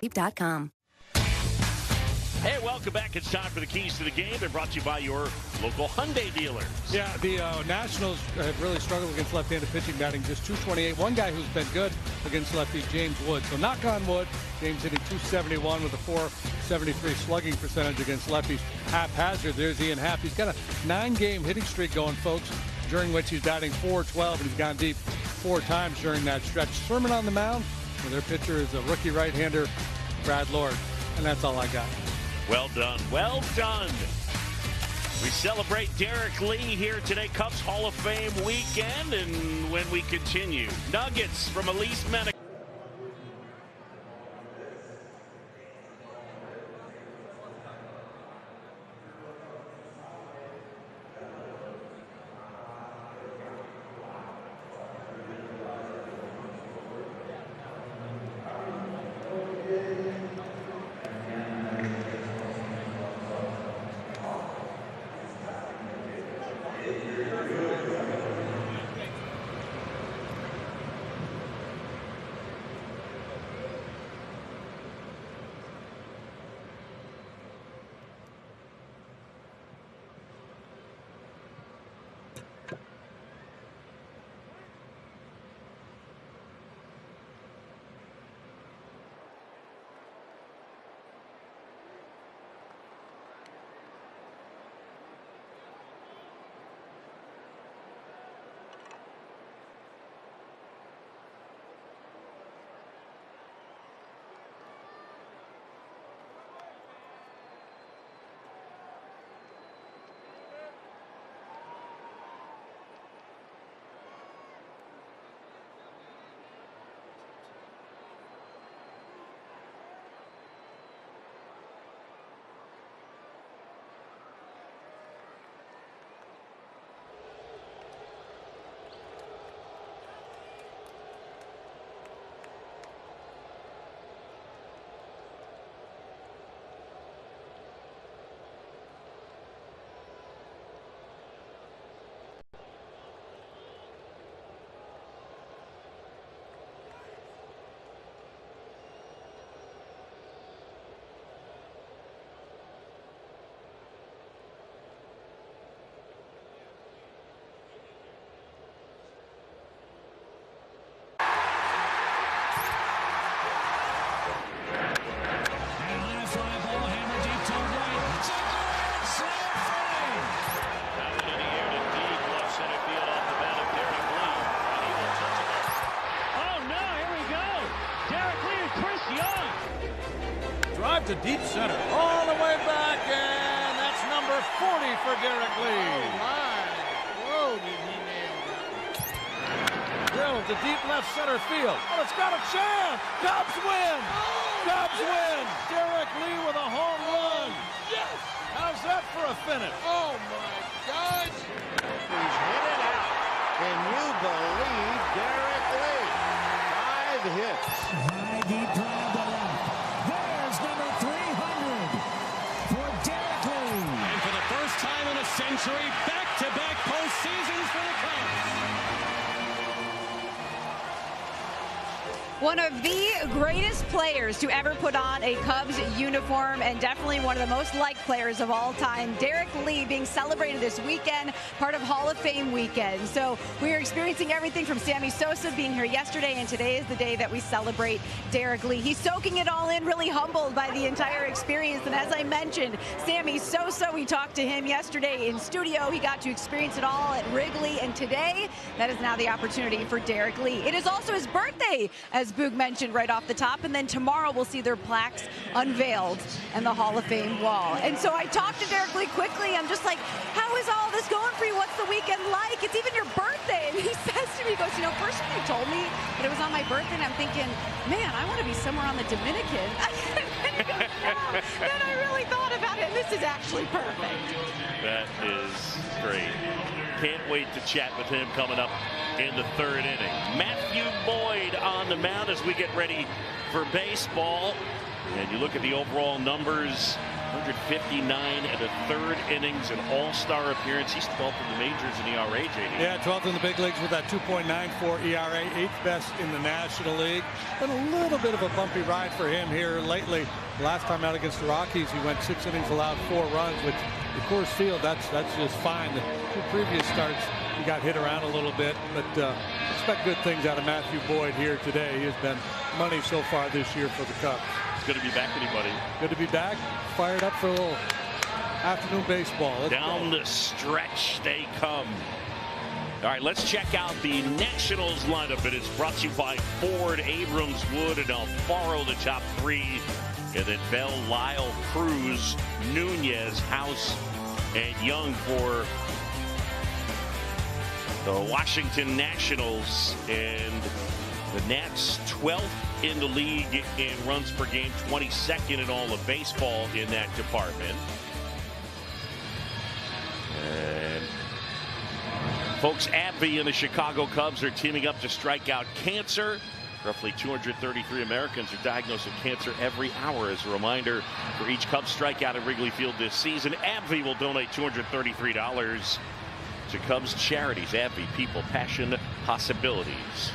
manscaped.com. Hey, welcome back. It's time for the Keys to the Game. They're brought to you by your local Hyundai dealers. Yeah, the Nationals have really struggled against left-handed pitching, batting just .228. One guy who's been good against lefties, James Wood. So knock on wood, James hitting .271 with a .473 slugging percentage against lefties. Haphazard, there's Ian Happ. He's got a 9-game hitting streak going, folks, during which he's batting .412, and he's gone deep 4 times during that stretch. Sermon on the mound, and their pitcher is a rookie right-hander, Brad Lord. And that's all I got. Well done. Well done. We celebrate Derek Lee here today, Cubs Hall of Fame weekend. And when we continue, Nuggets from Elise Mennick. To deep center, all the way back, and that's number 40 for Derek Lee. Oh my! Whoa, did he nail that? Drilled to deep left center field. Oh, it's got a chance! Cubs win! Oh, Cubs yes! win! Derek Lee with a home run. Yes! How's that for a finish? Oh my God! He's hit it out. Can you believe Derek Lee? 5 hits. High deep drive to left. There's number 300 for Derek Lee. And for the first time in a century, back-to-back postseasons for the Cubs. One of the greatest players to ever put on a Cubs uniform, and definitely one of the most liked players of all time, Derek Lee, being celebrated this weekend, part of Hall of Fame weekend. So we are experiencing everything from Sammy Sosa being here yesterday, and today is the day that we celebrate Derek Lee. He's soaking it all in, really humbled by the entire experience. And as I mentioned, Sammy Sosa, we talked to him yesterday in studio. He got to experience it all at Wrigley, and today that is now the opportunity for Derek Lee. It is also his birthday, as Boog mentioned right off the top, and then tomorrow we'll see their plaques unveiled and the Hall of Fame wall. And so I talked to Derek Lee quickly. I'm just like, how is all this going for you? What's the weekend like? It's even your birthday. And he says to me, he goes, you know, first when you told me that it was on my birthday, and I'm thinking, man, I want to be somewhere on the Dominican. And he goes, no. Then I really thought about it, and this is actually perfect. That is great. Can't wait to chat with him coming up in the third inning. Matthew Boyd on the mound as we get ready for baseball. And you look at the overall numbers 159 and a third innings, an all-star appearance. He's 12th in the majors in ERA, JD. Yeah, 12th in the big leagues with that 2.94 ERA, 8th best in the National League. Been a little bit of a bumpy ride for him here lately. Last time out against the Rockies, he went 6 innings, allowed 4 runs, which at Coors Field, that's just fine. The 2 previous starts, he got hit around a little bit, but expect good things out of Matthew Boyd here today. He has been money so far this year for the Cubs. It's good to be back, anybody. Good to be back. Fired up for a little afternoon baseball. Let's Down go. the stretch they come. All right, let's check out the Nationals lineup. It is brought to you by Ford, Abrams, Wood, and Alfaro, the top 3. And then Bell, Lyle, Cruz, Nunez, House, and Young for the Washington Nationals. And the Nats 12th in the league in runs per game, 22nd in all of baseball in that department. And folks, AbbVie and the Chicago Cubs are teaming up to strike out cancer. Roughly 233 Americans are diagnosed with cancer every hour. As a reminder, for each Cubs strikeout at Wrigley Field this season, AbbVie will donate $233 to Cubs charities. AbbVie, people, passion, possibilities.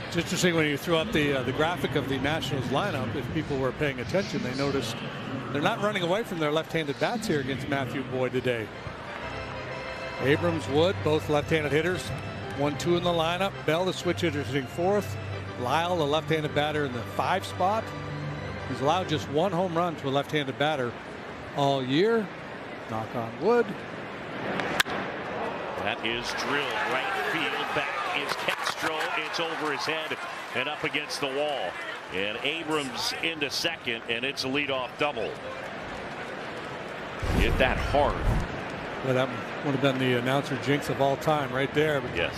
It's interesting when you threw up the graphic of the Nationals lineup. If people were paying attention, they noticed they're not running away from their left-handed bats here against Matthew Boyd today. Abrams, Wood, both left-handed hitters. 1-2 in the lineup. Bell, the switch hitter, sitting 4th. Lyle, the left-handed batter, in the 5 spot. He's allowed just 1 home run to a left-handed batter all year. Knock on wood. That is drilled right field. Back is Castro. It's over his head and up against the wall. And Abrams into second, and it's a leadoff double. Hit that hard. Well, that would have been the announcer jinx of all time right there. But yes.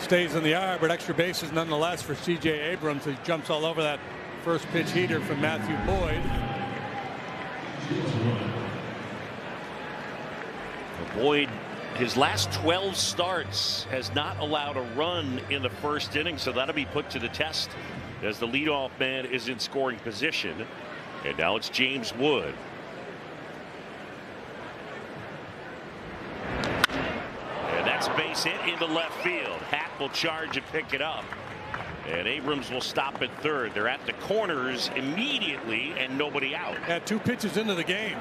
Stays in the yard, but extra bases nonetheless for C.J. Abrams. He jumps all over that first pitch heater from Matthew Boyd. Boyd, his last 12 starts, has not allowed a run in the first inning, so that'll be put to the test as the leadoff man is in scoring position. And now it's James Wood. And that's base hit into left field. Hack will charge and pick it up. And Abrams will stop at third. They're at the corners immediately and nobody out. Had 2 pitches into the game.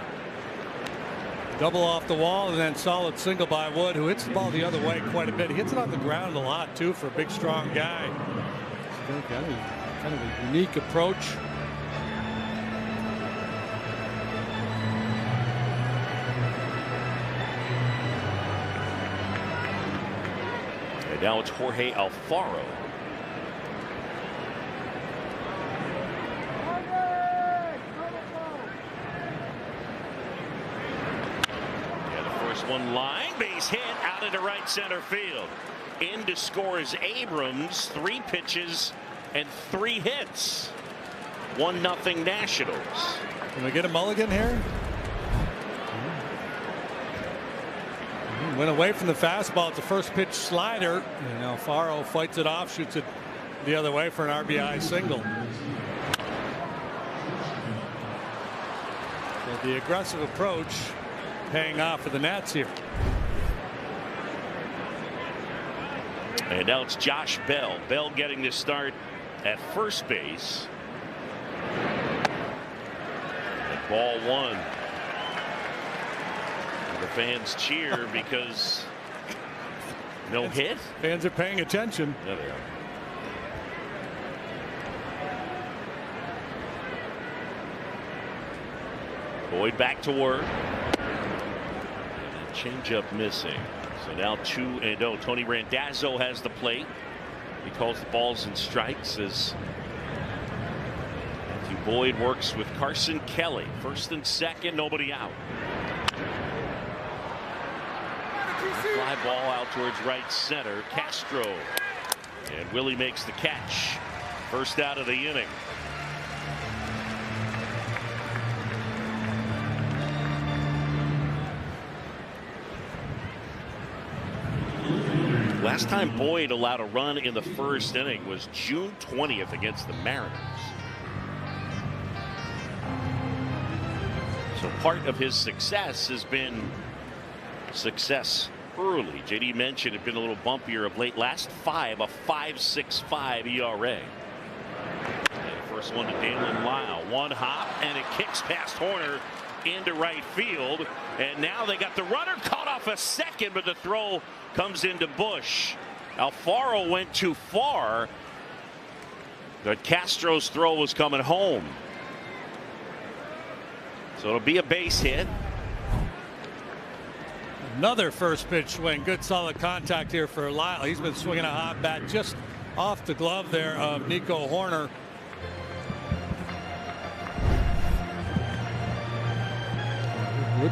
Double off the wall and then solid single by Wood, who hits the ball the other way quite a bit. He hits it on the ground a lot too for a big strong guy. Kind of a unique approach. And now it's Jorge Alfaro. One line, base hit out into right center field. In to score is Abrams. 3 pitches and 3 hits. 1-0 Nationals. Can we get a mulligan here? Went away from the fastball. It's a first pitch slider, and Alfaro fights it off, shoots it the other way for an RBI single. So the aggressive approach paying off for the Nats here. And now it's Josh Bell. Bell getting the start at first base. And ball 1. And the fans cheer because no hit. Fans are paying attention. There they are. Boyd back to work. Changeup missing. So now 2-0. Tony Randazzo has the plate. He calls the balls and strikes as Matthew Boyd works with Carson Kelly. First and second, nobody out. Fly ball out towards right center. Castro. And Willie makes the catch. First out of the inning. Last time Boyd allowed a run in the first inning was June 20th against the Mariners. So part of his success has been success early. JD mentioned it had been a little bumpier of late. Last 5, a 5.65 ERA. And first one to Dalen Lyle. One hop, and it kicks past Horner into right field. And now they got the runner caught off a second, but the throw comes into Bush. Alfaro went too far, but Castro's throw was coming home. So it'll be a base hit. Another first pitch swing. Good solid contact here for Lyle. He's been swinging a hot bat just off the glove there of Nico Horner.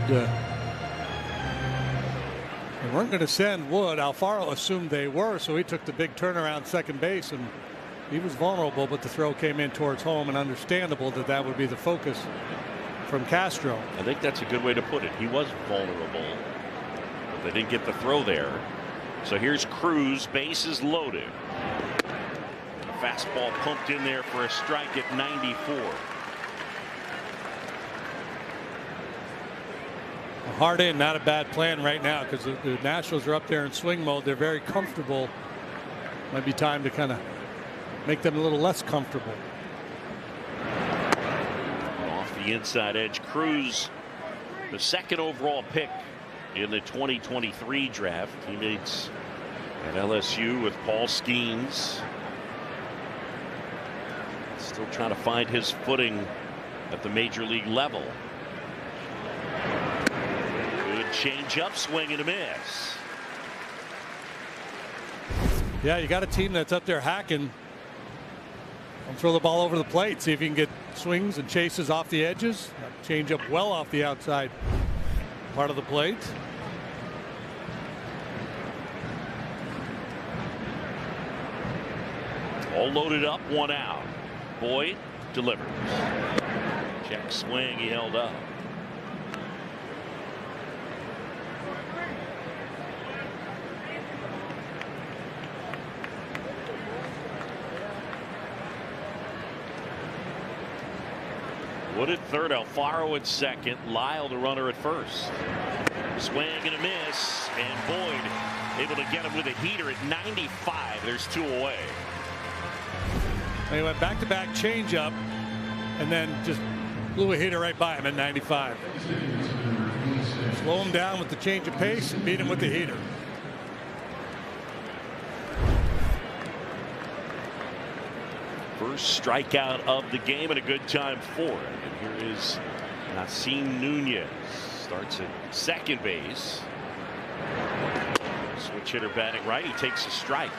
They weren't going to send Wood. Alfaro assumed they were, so he took the big turnaround second base, and he was vulnerable, but the throw came in towards home, and understandable that that would be the focus from Castro. I think that's a good way to put it. He was vulnerable. They didn't get the throw there. So here's Cruz, bases loaded. A fastball pumped in there for a strike at 94. A hard in, not a bad plan right now, because the Nationals are up there in swing mode. They're very comfortable. Might be time to kind of make them a little less comfortable. Off the inside edge, Cruz, the second overall pick in the 2023 draft. Teammates at LSU with Paul Skeens. Still trying to find his footing at the major league level. Good change-up, swing and a miss. Yeah, you got a team that's up there hacking. Don't throw the ball over the plate. See if you can get swings and chases off the edges. Change up well off the outside part of the plate. All loaded up, one out. Boyd delivers. Check swing, he held up. Wood at third, Alfaro at second, Lyle the runner at first. Swing and a miss, and Boyd able to get him with a heater at 95. There's 2 away. He went back-to-back changeup, and then just blew a hitter right by him at 95. Slow him down with the change of pace and beat him with the heater. First strikeout of the game, and a good time for it. And here is Nasim Nunez. Starts at second base. Switch hitter batting right. He takes a strike.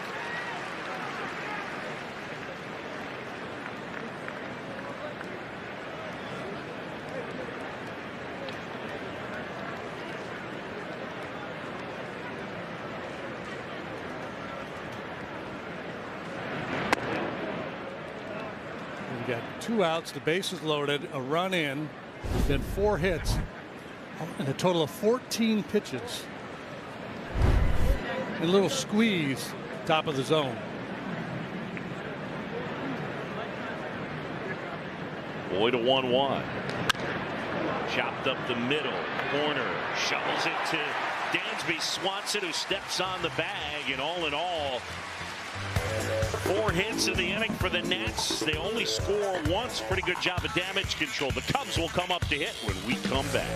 We got 2 outs, the bases loaded, a run in, then 4 hits, and a total of 14 pitches. And a little squeeze, top of the zone. Boyd to 1-1. Chopped up the middle. Corner shovels it to Dansby Swanson, who steps on the bag, and all in all, 4 hits in the inning for the Nats. They only score once. Pretty good job of damage control. The Cubs will come up to hit when we come back.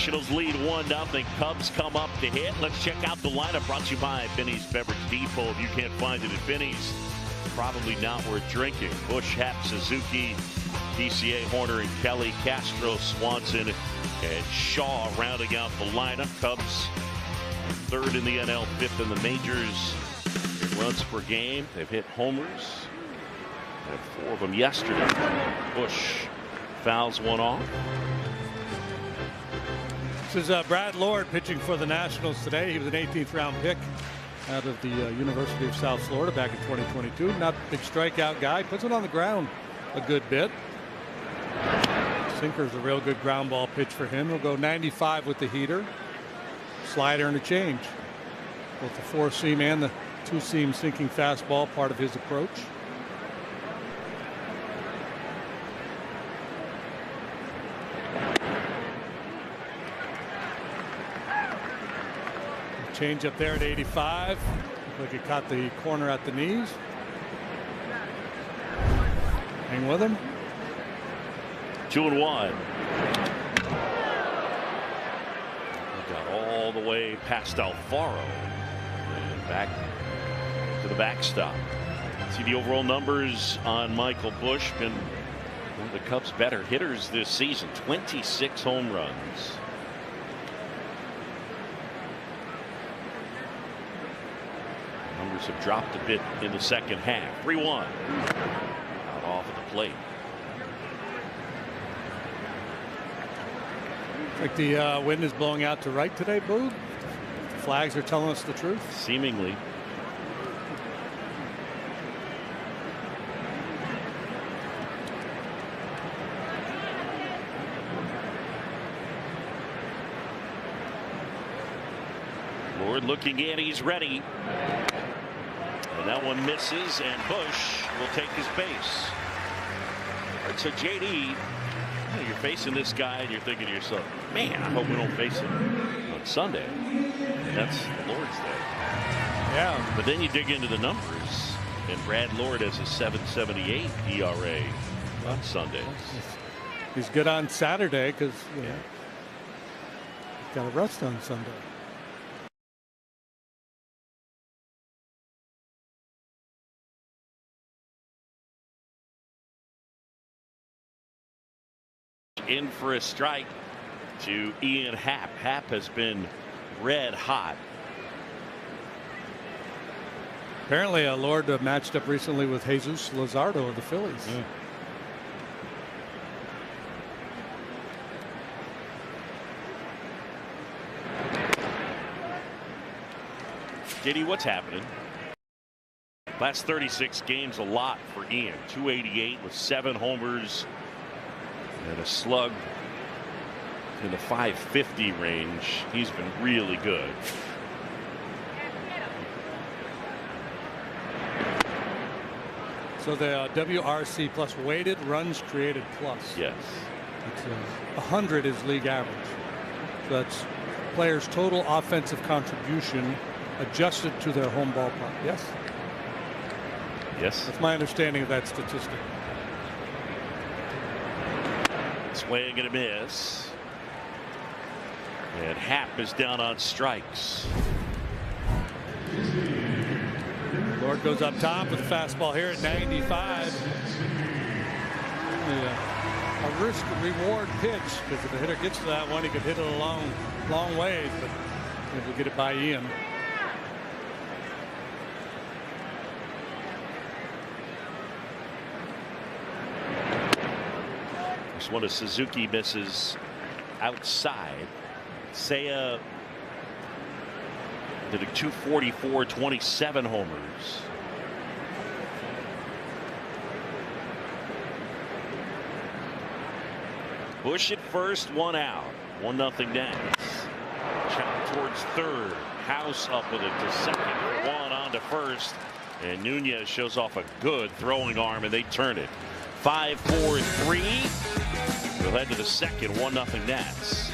Nationals lead 1-0. Cubs come up to hit. Let's check out the lineup brought to you by Finney's Beverage Depot. If you can't find it at Finney's, probably not worth drinking. Bush, Happ, Suzuki, PCA, Horner, and Kelly, Castro, Swanson, and Shaw rounding out the lineup. Cubs third in the NL, fifth in the majors in runs per game. They've hit homers. They had 4 of them yesterday. Bush fouls one off. This is Brad Lord pitching for the Nationals today. He was an 18th round pick out of the University of South Florida back in 2022. Not a big strikeout guy. Puts it on the ground a good bit. Sinker's a real good ground ball pitch for him. He'll go 95 with the heater. Slider and a change. Both the 4-seam and the 2-seam sinking fastball, part of his approach. Change up there at 85. Looked like it caught the corner at the knees. Hang with him. 2-1. Got all the way past Alfaro and back to the backstop. See the overall numbers on Michael Busch. Been one of the Cubs' better hitters this season. 26 home runs. Numbers have dropped a bit in the second half. 3-1. Out off of the plate. Like the wind is blowing out to right today, Boog. The flags are telling us the truth. Seemingly. Lord looking in, he's ready. And that one misses, and Busch will take his base. All right, so JD, you're facing this guy and you're thinking to yourself, man, I hope we don't face him on Sunday. And that's the Lord's Day. Yeah. But then you dig into the numbers, and Brad Lord has a 7.78 ERA on Sundays. He's good on Saturday because he's got a rest on Sunday. In for a strike to Ian Happ. Happ has been red hot. Apparently, Lord matched up recently with Jesus Luzardo of the Phillies. JD, what's happening? Last 36 games, a lot for Ian. 288 with 7 homers and a slug in the 550 range. He's been really good. So the WRC plus weighted runs created plus. Yes. It's 100 is league average. So that's players' total offensive contribution adjusted to their home ballpark. Yes. Yes. That's my understanding of that statistic. Swing and a miss. And Happ is down on strikes. Lord goes up top with a fastball here at 95. A risk reward pitch, because if the hitter gets to that one, he could hit it a long ways, but he'll get it by Ian. This one of Suzuki misses outside. Seiya did a 244, 27 homers. Busch at first, 1 out. 1-0 Nats. Chop towards third. House up with it to second. 1 on to first. And Nunez shows off a good throwing arm, and they turn it. 5-4-3. We'll head to the second. 1-0 Nats.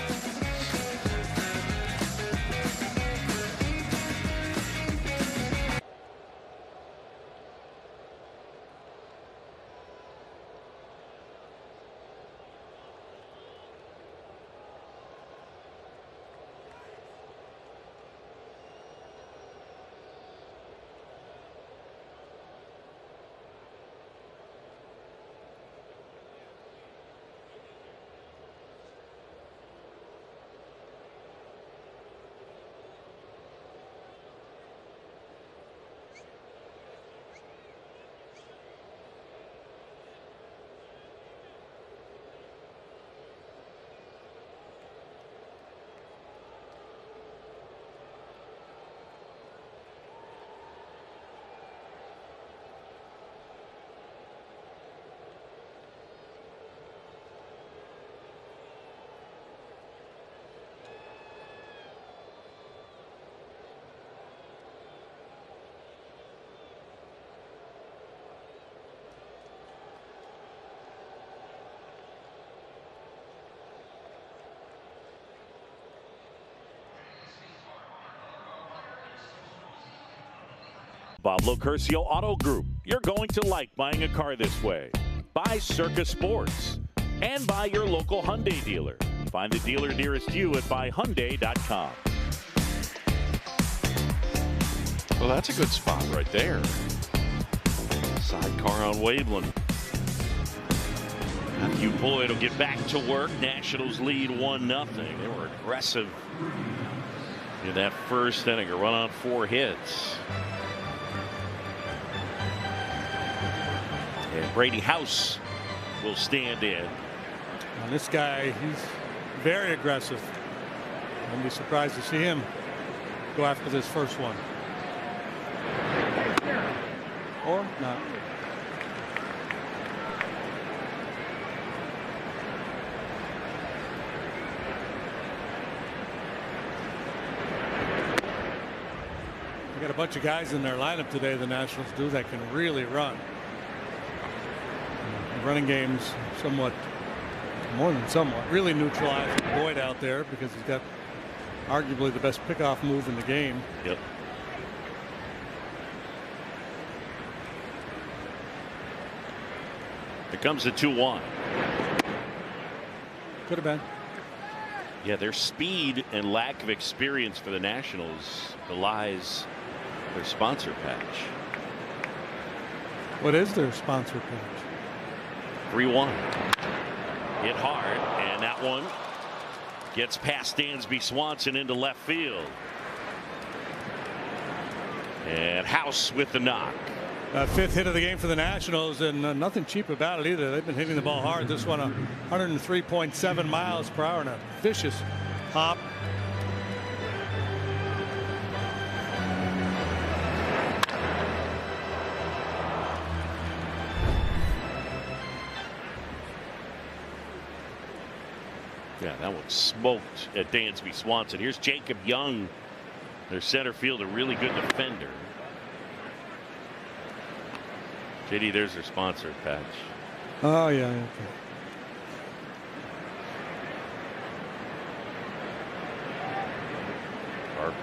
Bob Locurcio Auto Group. You're going to like buying a car this way. Buy Circus Sports. And buy your local Hyundai dealer. Find the dealer nearest you at buyhyundai.com. Well, that's a good spot right there. Sidecar on Waveland. Matthew Boyd will get back to work. Nationals lead 1-0. They were aggressive in that first inning. A run on 4 hits. And Brady House will stand in. Now this guy, he's very aggressive. I wouldn't be surprised to see him go after this first one. Or not. We got a bunch of guys in their lineup today, the Nationals do, that can really run. The running game's somewhat, more than somewhat, really neutralized Boyd out there because he's got arguably the best pickoff move in the game. Yep. Here comes the 2-1. Could have been. Yeah, their speed and lack of experience for the Nationals belies their sponsor patch. What is their sponsor patch? 3-1. Hit hard, and that one gets past Dansby Swanson into left field. And House with the knock. 5th hit of the game for the Nationals, and nothing cheap about it either. They've been hitting the ball hard. This one 103.7 miles per hour and a vicious hop. Yeah, that one smoked at Dansby Swanson. Here's Jacob Young, their center fielder, really good defender. JD, there's their sponsor patch. Oh, yeah. Okay. Or,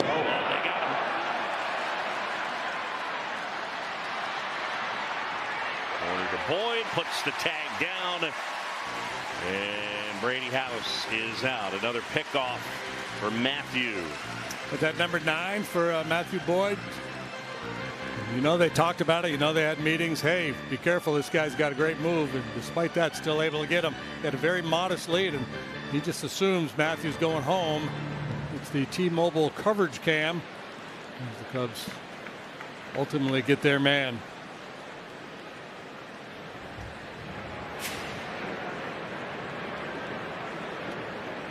oh, they got him. Corner to Boyd, puts the tag down. And Brady House is out. Another pickoff for Matthew. But that number 9 for Matthew Boyd, you know, they talked about it. You know, they had meetings. Hey, be careful. This guy's got a great move. And despite that, still able to get him. He had a very modest lead, and he just assumes Matthew's going home. It's the T-Mobile coverage cam as the Cubs ultimately get their man.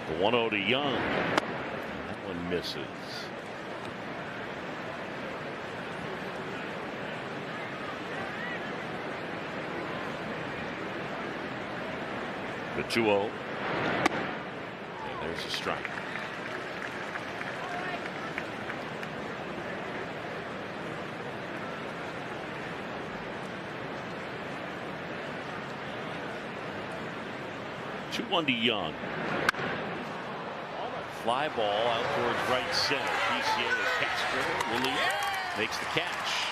The 1-0 to Young. That one misses. The 2-0. And there's a strike. Two 1 to Young. Fly ball out towards right center. PCA with Castro. Willie makes the catch.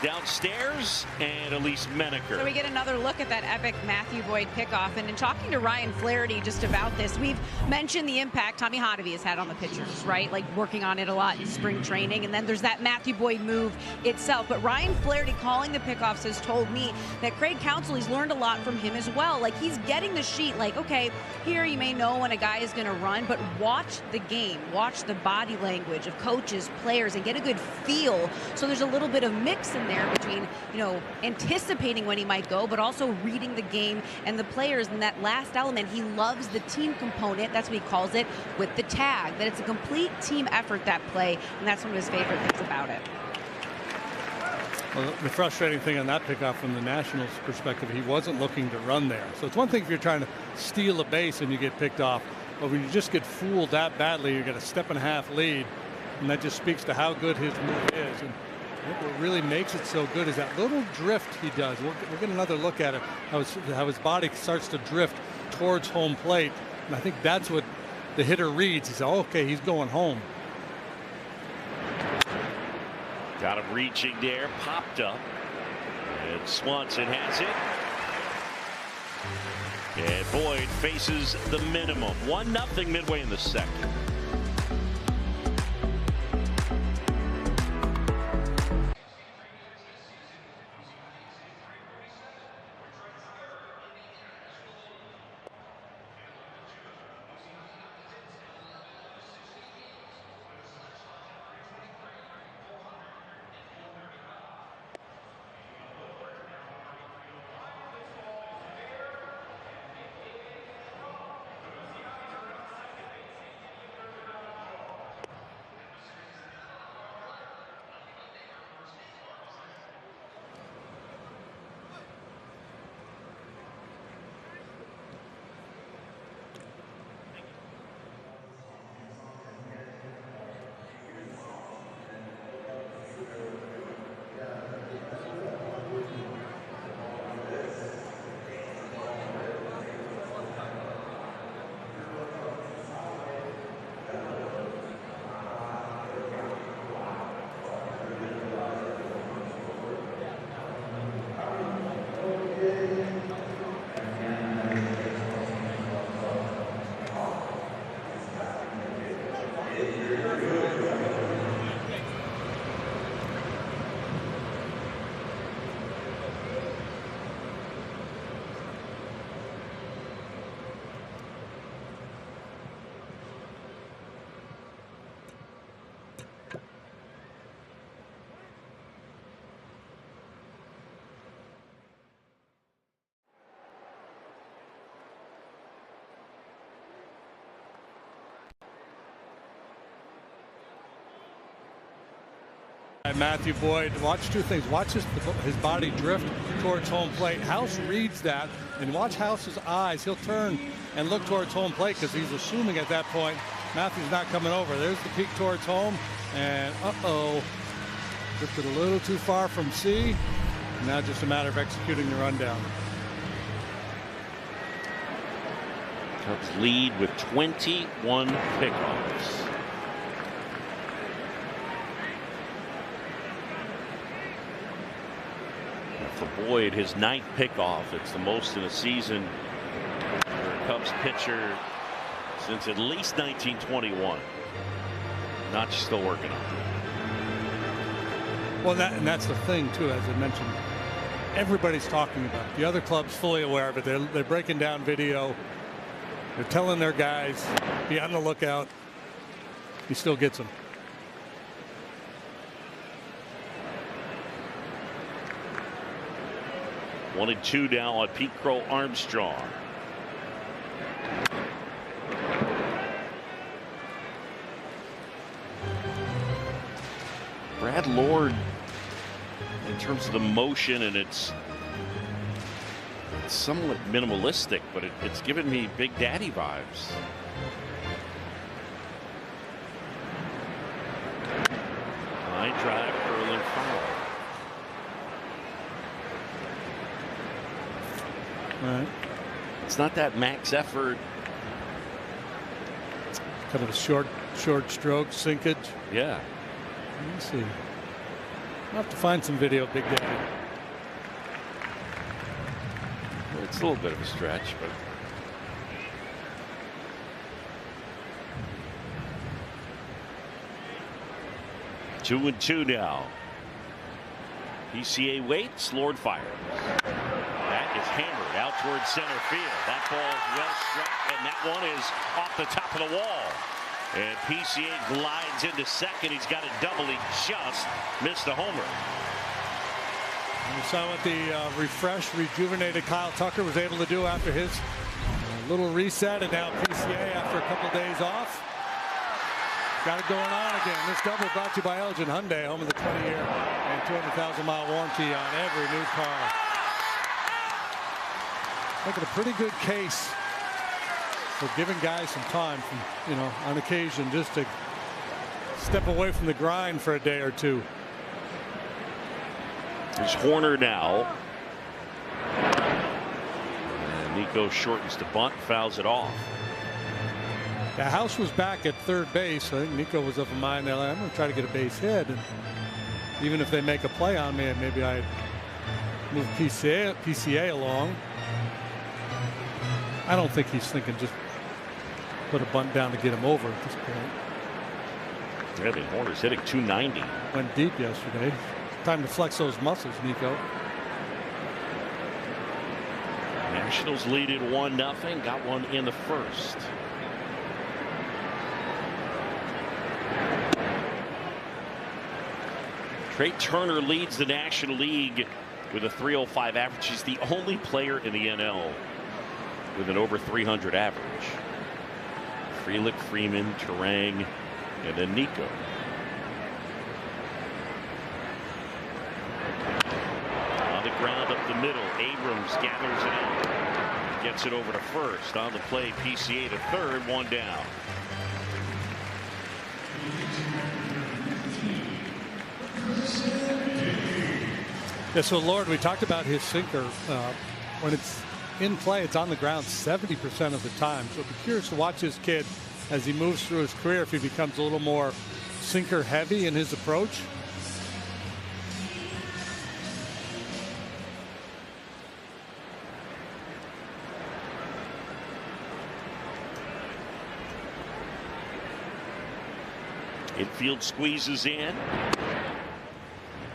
Downstairs, and Elise Menaker. So we get another look at that epic Matthew Boyd pickoff. And in talking to Ryan Flaherty just about this, we've mentioned the impact Tommy Hotovy has had on the pitchers, right? Like working on it a lot in spring training. And then there's that Matthew Boyd move itself. But Ryan Flaherty calling the pickoffs has told me that Craig Counsell, he's learned a lot from him as well. Like he's getting the sheet like, okay, here you may know when a guy is going to run, but watch the game, watch the body language of coaches, players, and get a good feel. So there's a little bit of mix in there between, you know, anticipating when he might go, but also reading the game and the players. And that last element, he loves the team component. That's what he calls it, with the tag, that it's a complete team effort, that play. And that's one of his favorite things about it. Well, the frustrating thing on that pickoff from the Nationals' perspective, he wasn't looking to run there. So it's one thing if you're trying to steal a base and you get picked off, but when you just get fooled that badly, you get a 1.5-step lead, and that just speaks to how good his move is. And I think what really makes it so good is that little drift he does. We'll get another look at it, how his body starts to drift towards home plate. And I think that's what the hitter reads. He said, okay, he's going home. Got him reaching there, popped up, and Swanson has it. And Boyd faces the minimum. 1-0 midway in the second. Matthew Boyd, watch two things. Watch his body drift towards home plate. House reads that, and watch House's eyes. He'll turn and look towards home plate because he's assuming at that point Matthew's not coming over. There's the peak towards home, and drifted a little too far from C. Now just a matter of executing the rundown. Cubs lead with 21 pickoffs. For Boyd, his 9th pickoff. It's the most in a season for a Cubs pitcher since at least 1921. Not still working on it. Well, and that's the thing, too, as I mentioned. Everybody's talking about it. The other club's fully aware of it. They're breaking down video. They're telling their guys, be on the lookout. He still gets them. One and two now on Pete Crow Armstrong. Brad Lord, in terms of the motion, and it's somewhat minimalistic, but it's given me Big Daddy vibes. Line drive, curling foul. Right. It's not that max effort. Kind of a short stroke, sinkage. Yeah. Let me see. I'll have to find some video of Big Daddy. It's a little bit of a stretch, but two and two now. PCA waits. Lord fires. That is hammered out towards center field. That ball is well struck, and that one is off the top of the wall. And PCA glides into second. He's got a double. He just missed a homer. And we saw what the refreshed, rejuvenated Kyle Tucker was able to do after his little reset, and now PCA after a couple days off. Got it going on again. This double brought to you by Elgin Hyundai, home of the 20-year and 200,000-mile warranty on every new car. Making a pretty good case for giving guys some time, from, on occasion, just to step away from the grind for a day or two. There's Horner now. And Nico shortens the bunt, fouls it off. The House was back at third base. I think Nico was of a mind that I'm going to try to get a base hit. And even if they make a play on me, maybe I move PCA along. I don't think he's thinking just put a bunt down to get him over at this point. Really, Hoerner's hitting .290. Went deep yesterday. Time to flex those muscles, Nico. Nationals lead it 1-0. Got one in the first. Trey Turner leads the National League with a .305 average. He's the only player in the NL with an over .300 average. Frelick, Freeman, Turang, and then Nico. On the ground up the middle, Abrams gathers it up. Gets it over to first. On the play, PCA to third, one down. Yeah, so Lord, we talked about his sinker. When it's in play, it's on the ground 70% of the time. So I'd be curious to watch this kid as he moves through his career, if he becomes a little more sinker heavy in his approach. Infield squeezes in.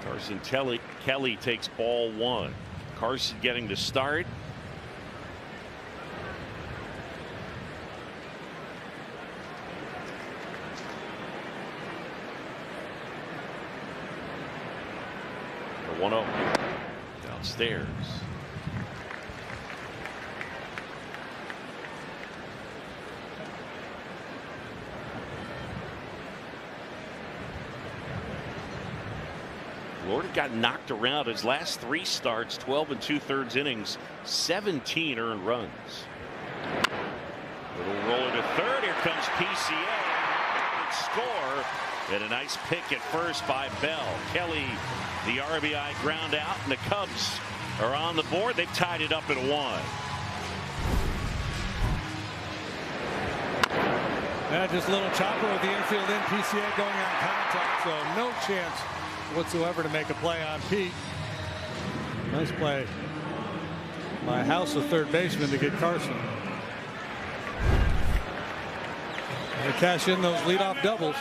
Carson Kelly takes ball one. Carson getting the start. The 1-0 downstairs. Lord got knocked around his last 3 starts, 12 2/3 innings, 17 earned runs. Little roller to third. Here comes PCA. Good score. And a nice pick at first by Bell. Kelly, the RBI ground out, and the Cubs are on the board. They've tied it up at 1. Yeah, just a little chopper with the infield in. PCA going on contact, so no chance whatsoever to make a play on Pete. Nice play by House, the third baseman, to get Carson. They cash in those leadoff doubles.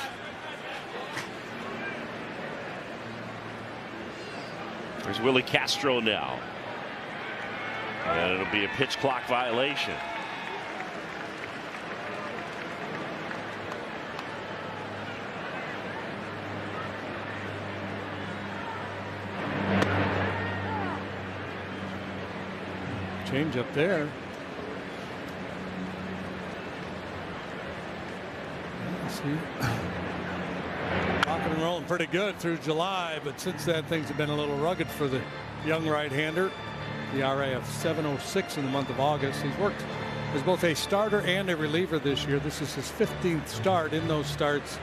There's Willie Castro now. And it'll be a pitch clock violation. Change up there. See, rocking and rolling pretty good through July, but since then things have been a little rugged for the young right-hander. The ERA of 7.06 in the month of August. He's worked as both a starter and a reliever this year. This is his 15th start. In those starts,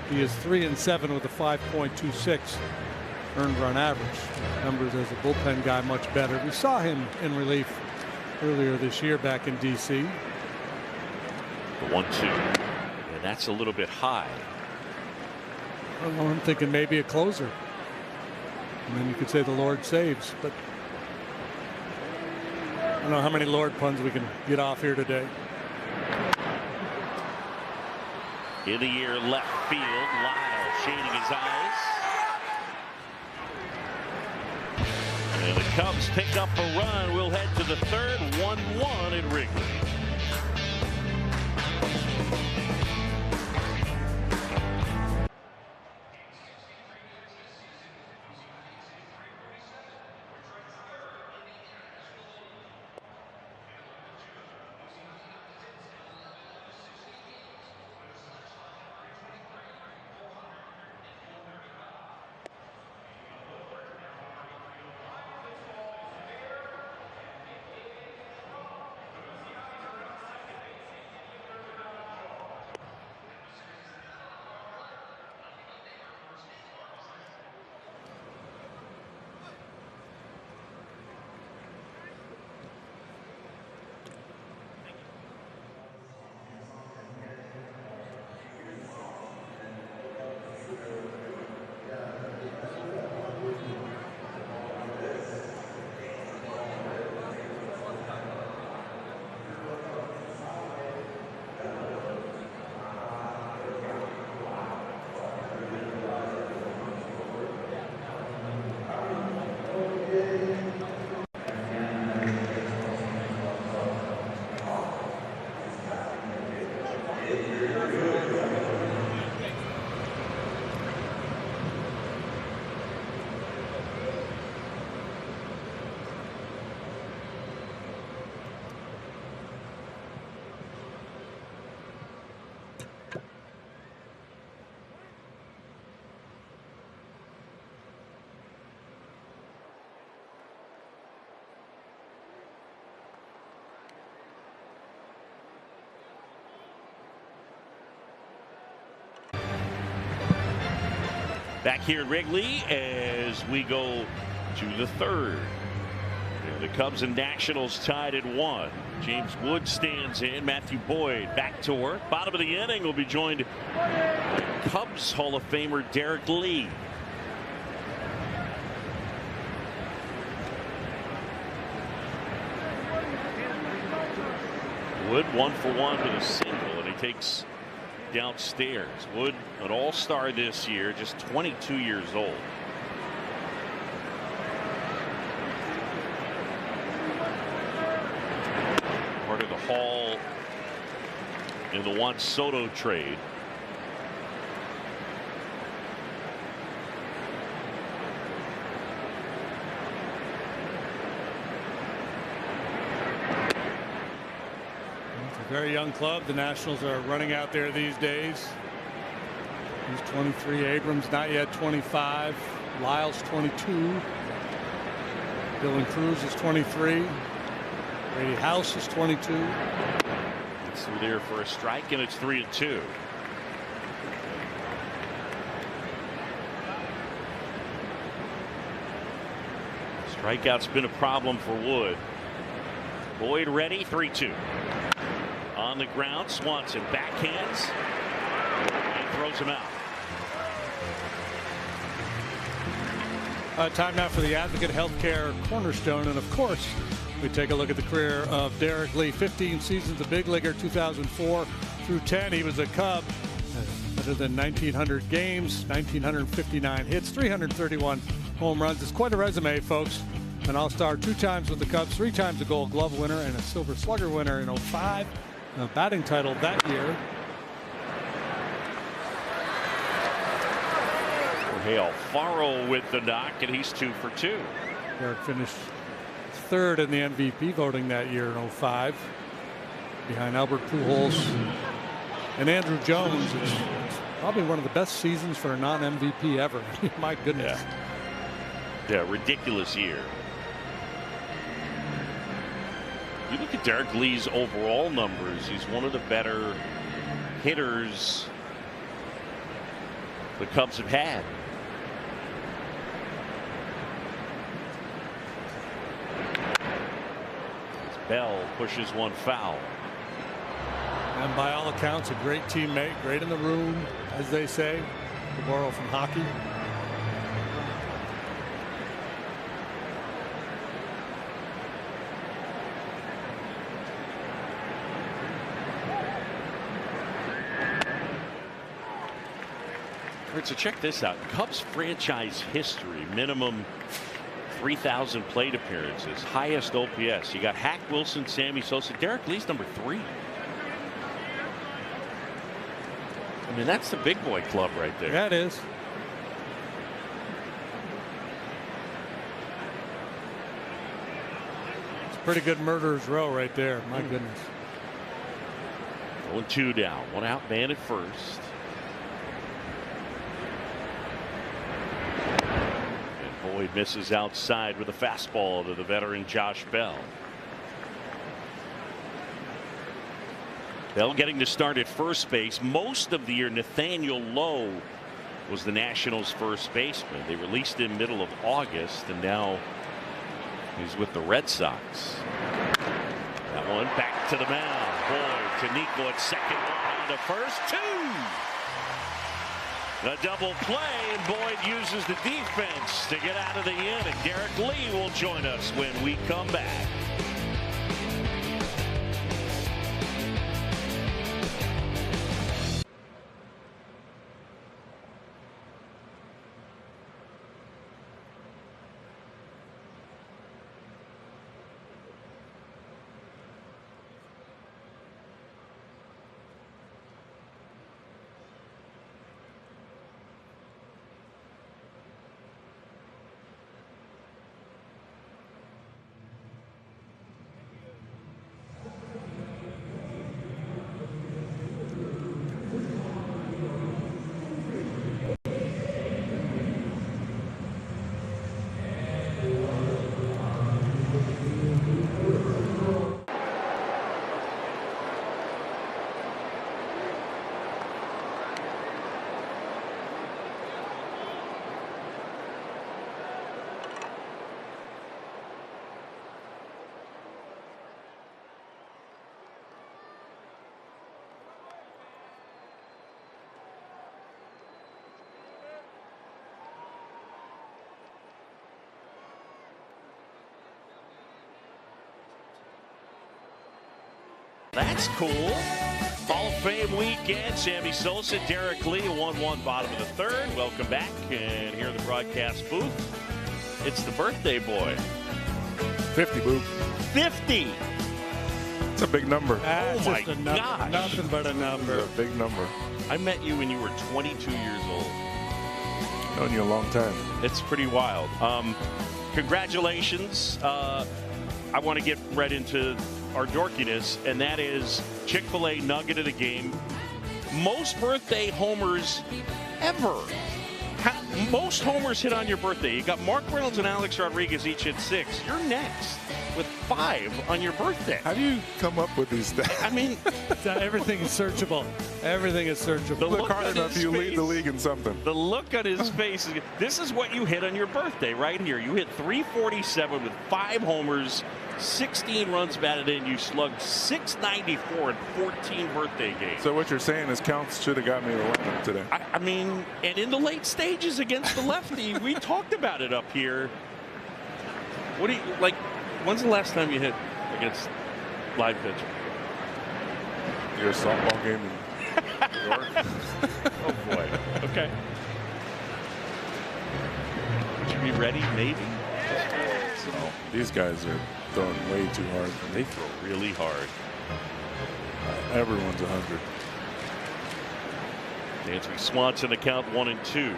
he is 3-7 with a 5.26 earned run average. Numbers as a bullpen guy much better. We saw him in relief earlier this year back in DC. The 1-2, and that's a little bit high. Well, I'm thinking maybe a closer, and then you could say the Lord saves, but I don't know how many Lord puns we can get off here today. In the air left field, Lyle shading his eyes. And the Cubs pick up a run. We'll head to the third, 1-1 at Wrigley. Back here at Wrigley as we go to the third. The Cubs and Nationals tied at 1. James Wood stands in. Matthew Boyd back to work. Bottom of the inning will be joined by Cubs Hall of Famer Derek Lee. Wood 1 for 1 with a single, and he takes downstairs. Wood, an all-star this year, just 22 years old. Part of the haul in the Juan Soto trade. Very young club. The Nationals are running out there these days. He's 23. Abrams not yet 25. Lyles 22. Dylan Cruz is 23. Brady House is 22. It's through there for a strike, and it's 3-2. Strikeout's been a problem for Wood. Boyd ready, 3-2. On the ground, Swanson backhands and throws him out. Time now for the Advocate Healthcare Cornerstone, and of course we take a look at the career of Derek Lee. 15 seasons, a big leaguer, 2004 through 10. He was a Cub, better than 1,900 games, 1,959 hits, 331 home runs. It's quite a resume, folks. An All-Star 2 times with the Cubs, 3 times a Gold Glove winner, and a Silver Slugger winner in 05. A batting title that year. Jorge Alfaro with the knock, and he's 2 for 2. Derek finished third in the MVP voting that year in 05, behind Albert Pujols and Andrew Jones. It's probably one of the best seasons for a non-MVP ever. My goodness. Yeah, ridiculous year. You look at Derek Lee's overall numbers, he's one of the better hitters the Cubs have had. As Bell pushes one foul. And by all accounts, a great teammate, great in the room, as they say, to borrow from hockey. So check this out. Cubs franchise history, minimum 3,000 plate appearances, highest OPS. You got Hack Wilson, Sammy Sosa. Derek Lee's number 3. I mean, that's the big boy club right there. Yeah, it is. It's a pretty good murderer's row right there. My goodness. 1-2 down. One out, man at first. Boyd misses outside with a fastball to the veteran Josh Bell. Bell getting to start at first base. Most of the year, Nathaniel Lowe was the Nationals' first baseman. They released him middle of August, and now he's with the Red Sox. That one back to the mound. Boyd to Nico at second, on to first, 2. A double play, and Boyd uses the defense to get out of the inning. Derek Lee will join us when we come back. That's cool. Hall of Fame weekend. Sammy Sosa, Derek Lee, 1-1 bottom of the third. Welcome back. And here in the broadcast booth, it's the birthday boy. 50, Boo. 50. It's a big number. That's my just a number. gosh. Nothing but a number. It's a big number. I met you when you were 22 years old. Known you a long time. It's pretty wild. Congratulations. I want to get right into our dorkiness, and that is Chick-fil-A nugget of the game. Most birthday homers ever. Most homers hit on your birthday. You got Mark Reynolds and Alex Rodriguez each at 6. You're next with 5 on your birthday. How do you come up with these stats? I mean, everything is searchable. Everything is searchable. Look hard enough, you lead the league in something. The look on his face. This is what you hit on your birthday right here. You hit 347 with 5 homers, 16 runs batted in. You slugged .694 in 14 birthday games. So what you're saying is Counts should have got me the lineup today. I mean, and in the late stages against the lefty, we talked about it up here. What do you like? When's the last time you hit against live pitch? Your softball game in New York. Oh boy. Okay. Would you be ready? Maybe. So, these guys are throwing way too hard. They throw really hard. Everyone's 100. Dansby Swanson account 1-2.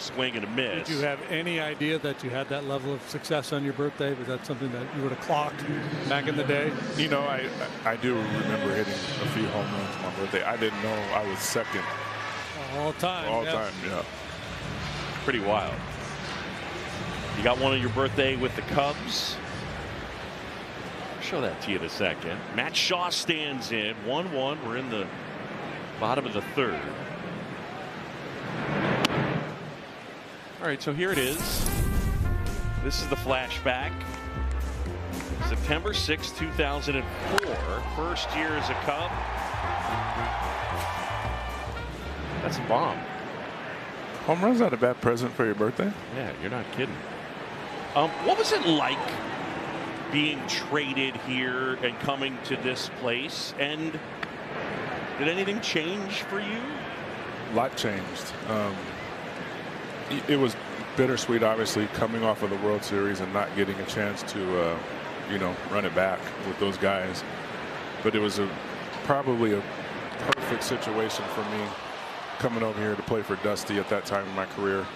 Swing and a miss. Did you have any idea that you had that level of success on your birthday? Was that something that you would have clocked back in the day? You know, I do remember hitting a few home runs on my birthday. I didn't know I was second. All time. All time, yeah. Pretty wild. You got one on your birthday with the Cubs. I'll show that to you in a second. Matt Shaw stands in 1-1. We're in the bottom of the third. All right, so here it is. This is the flashback. September 6, 2004. First year as a Cub. That's a bomb. Home run's not a bad present for your birthday. Yeah, you're not kidding. What was it like being traded here and coming to this place? And did anything change for you? A lot changed. It was bittersweet, obviously, coming off of the World Series and not getting a chance to, run it back with those guys. But it was probably a perfect situation for me coming over here to play for Dusty at that time in my career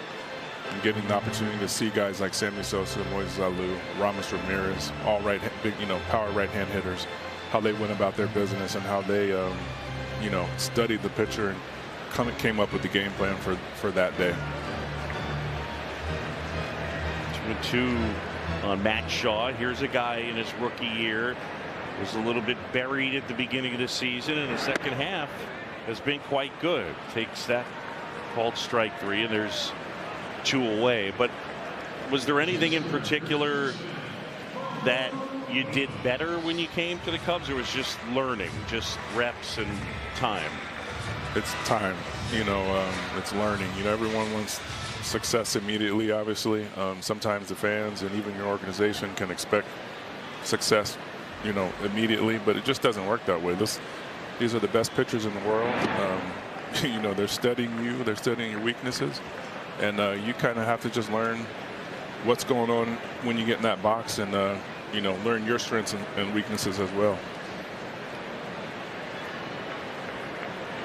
and getting the opportunity to see guys like Sammy Sosa, Moises Alou, Ramos Ramirez, all big, power right-hand hitters, how they went about their business and how they, studied the pitcher and kind of came up with the game plan for that day. 2-2 on Matt Shaw. Here's a guy in his rookie year, was a little bit buried at the beginning of the season, and the second half has been quite good. Takes that called strike 3, and there's 2 away. But was there anything in particular that you did better when you came to the Cubs, or was just learning, just reps and time? It's time, it's learning. Everyone wants success immediately, obviously. Sometimes the fans and even your organization can expect success, immediately, but it just doesn't work that way. These are the best pitchers in the world. They're studying you, they're studying your weaknesses, and you kind of have to just learn what's going on when you get in that box and, learn your strengths and weaknesses as well.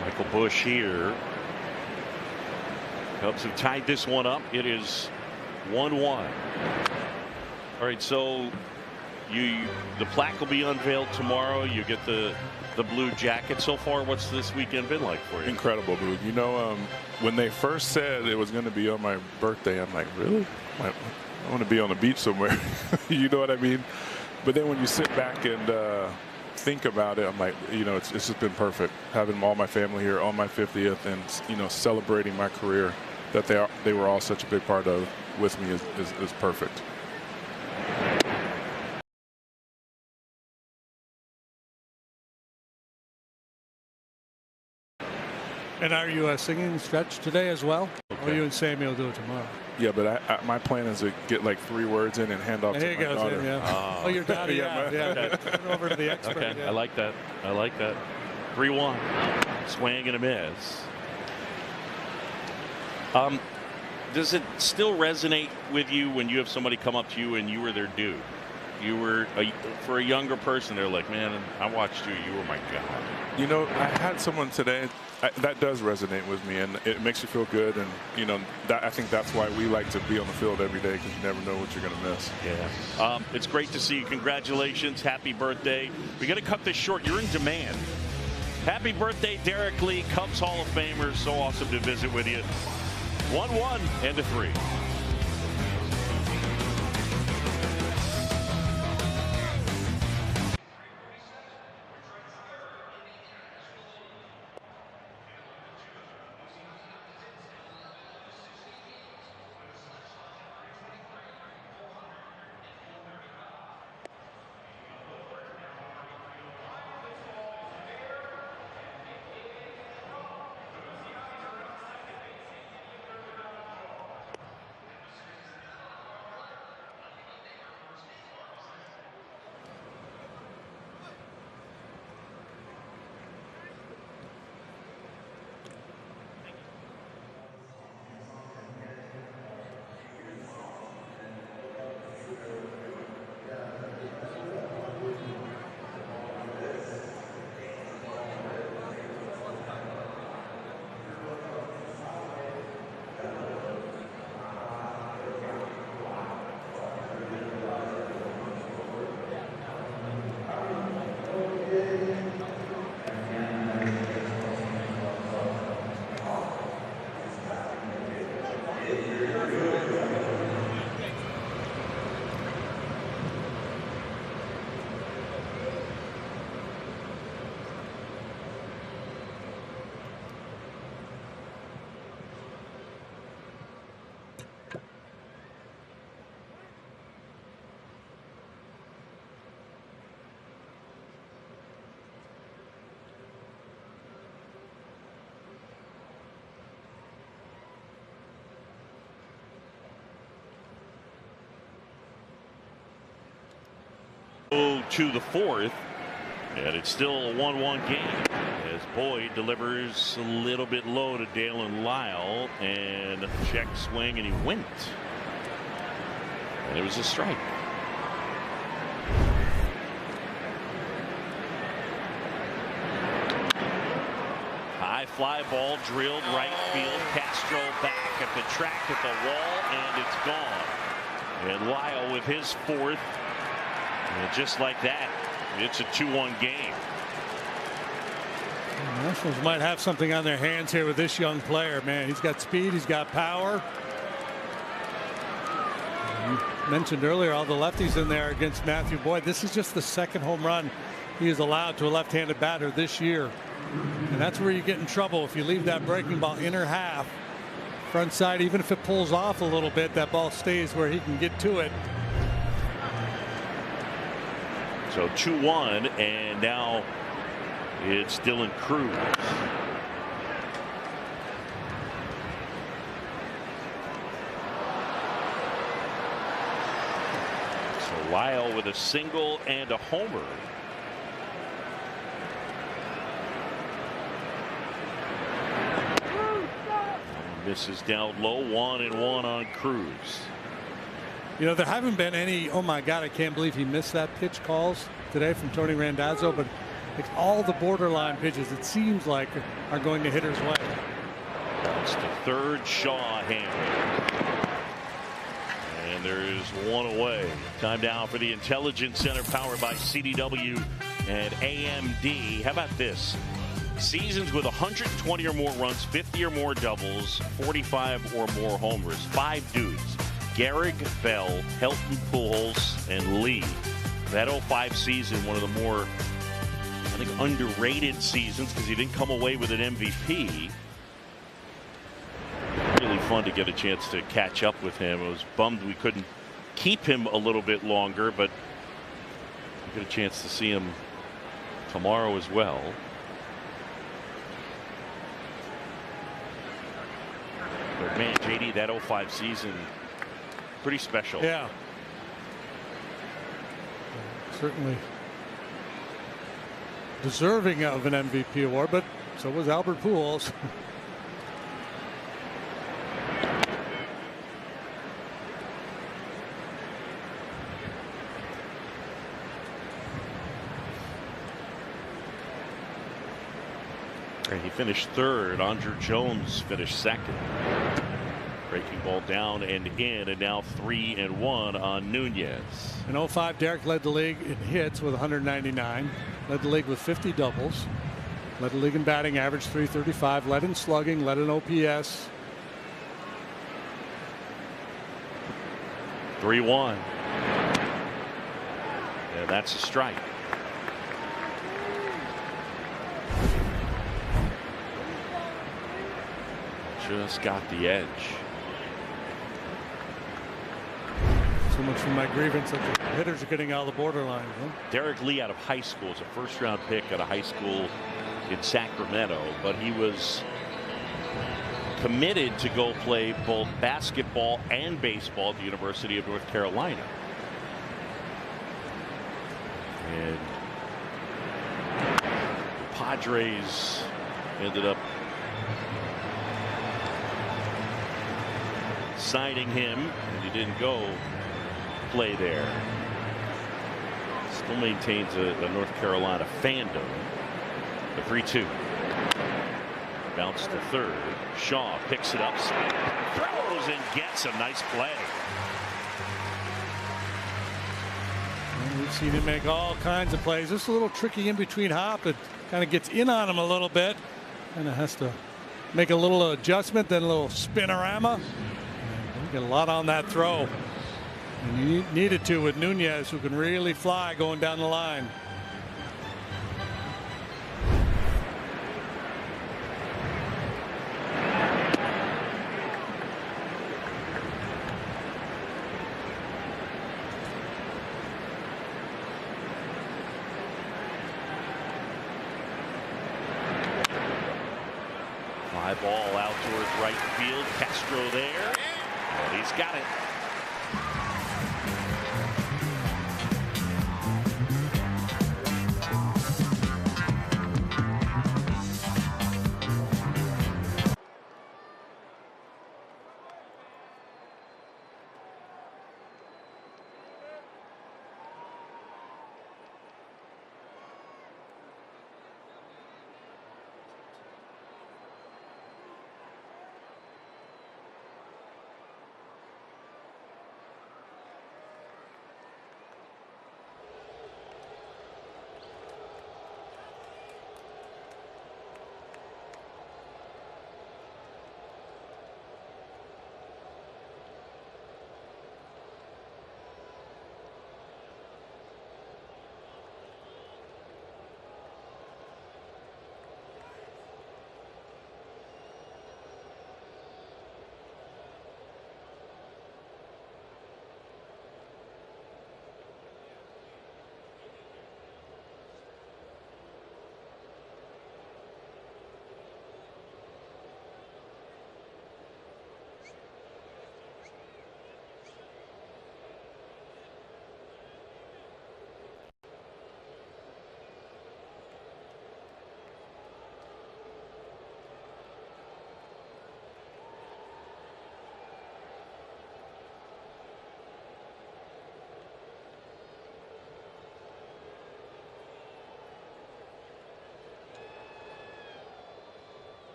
Michael Busch here. Cubs have tied this one up. It is 1-1. All right, so the plaque will be unveiled tomorrow. You get the blue jacket. So far, what's this weekend been like for you? Incredible, dude. When they first said it was going to be on my birthday, I'm like, really? I want to be on the beach somewhere. You know what I mean? But then when you sit back and think about it, I'm like, it's just been perfect. Having all my family here on my 50th and, celebrating my career that they were all such a big part of with me is perfect. And are you singing stretch today as well? Okay. Or you and Sammy will do it tomorrow? Yeah, but my plan is to get like 3 words in and hand off There to he my goes. daughter. Yeah. Oh, your daughter. Yeah. Turn over to the expert. Okay, Yeah. I like that. I like that. 3-1. Swing and a miss. Does it still resonate with you when you have somebody come up to you and you were their dude? You were for a younger person. They're like, man, I watched you. You were my god. You know, I had someone today that does resonate with me, and it makes you feel good. And you know, I think that's why we like to be on the field every day, because you never know what you're going to miss. Yeah. It's great to see you. Congratulations. Happy birthday. We got to cut this short. You're in demand. Happy birthday, Derek Lee, Cubs Hall of Famer. So awesome to visit with you. 1-1 and a 3. To the 4th, and it's still a 1-1 game as Boyd delivers a little bit low to Dalen Lyle, and a check swing, and he went, and it was a strike. High fly ball drilled right field. Castro back at the track at the wall, and it's gone. And Lyle with his 4th. And just like that, it's a 2-1 game. The Nationals might have something on their hands here with this young player. Man, he's got speed, he's got power. You mentioned earlier all the lefties in there against Matthew Boyd. This is just the 2nd home run he is allowed to a left-handed batter this year. And that's where you get in trouble if you leave that breaking ball inner half. Front side, even if it pulls off a little bit, that ball stays where he can get to it. So 2-1, and now it's Dylan Cruz. So Lyle with a single and a homer. Misses down low, 1-1 on Cruz. You know, there haven't been any, oh my God, I can't believe he missed that pitch calls today from Tony Randazzo, but it's all the borderline pitches, it seems like, are going to hitters' way. It's the 3rd Shaw handle. And there is 1 away. Time now for the Intelligence Center, powered by CDW and AMD. How about this? Seasons with 120 or more runs, 50 or more doubles, 45 or more homers. 5 dudes. Gehrig, Bell, Helton, Pujols, and Lee. That 05 season, one of the more, I think, underrated seasons because he didn't come away with an MVP. Really fun to get a chance to catch up with him. I was bummed we couldn't keep him a little bit longer, but we get a chance to see him tomorrow as well. But man, JD, that 05 season, pretty special. Yeah. Certainly deserving of an MVP award, but so was Albert Pujols. And he finished third. Andruw Jones finished second. Breaking ball down and in, and now 3-1 on Nunez. In 05, Derek led the league in hits with 199, led the league with 50 doubles, led the league in batting average 335, led in slugging, led in OPS. 3-1. And that's a strike. Just got the edge. So much for my grievance that the hitters are getting out of the borderline. Huh? Derek Lee out of high school is a first-round pick out of high school in Sacramento, but he was committed to go play both basketball and baseball at the University of North Carolina. And the Padres ended up signing him, and he didn't go play there. Still maintains a North Carolina fandom. The 3-2. Bounce to third. Shaw picks it up, throws and gets a nice play. And we've seen him make all kinds of plays. Just a little tricky in between hop. It kind of gets in on him a little bit. Kind of has to make a little adjustment, then a little spinorama. Get a lot on that throw. And you needed to with Nunez, who can really fly going down the line. Fly ball out towards right field. Castro there. And he's got it.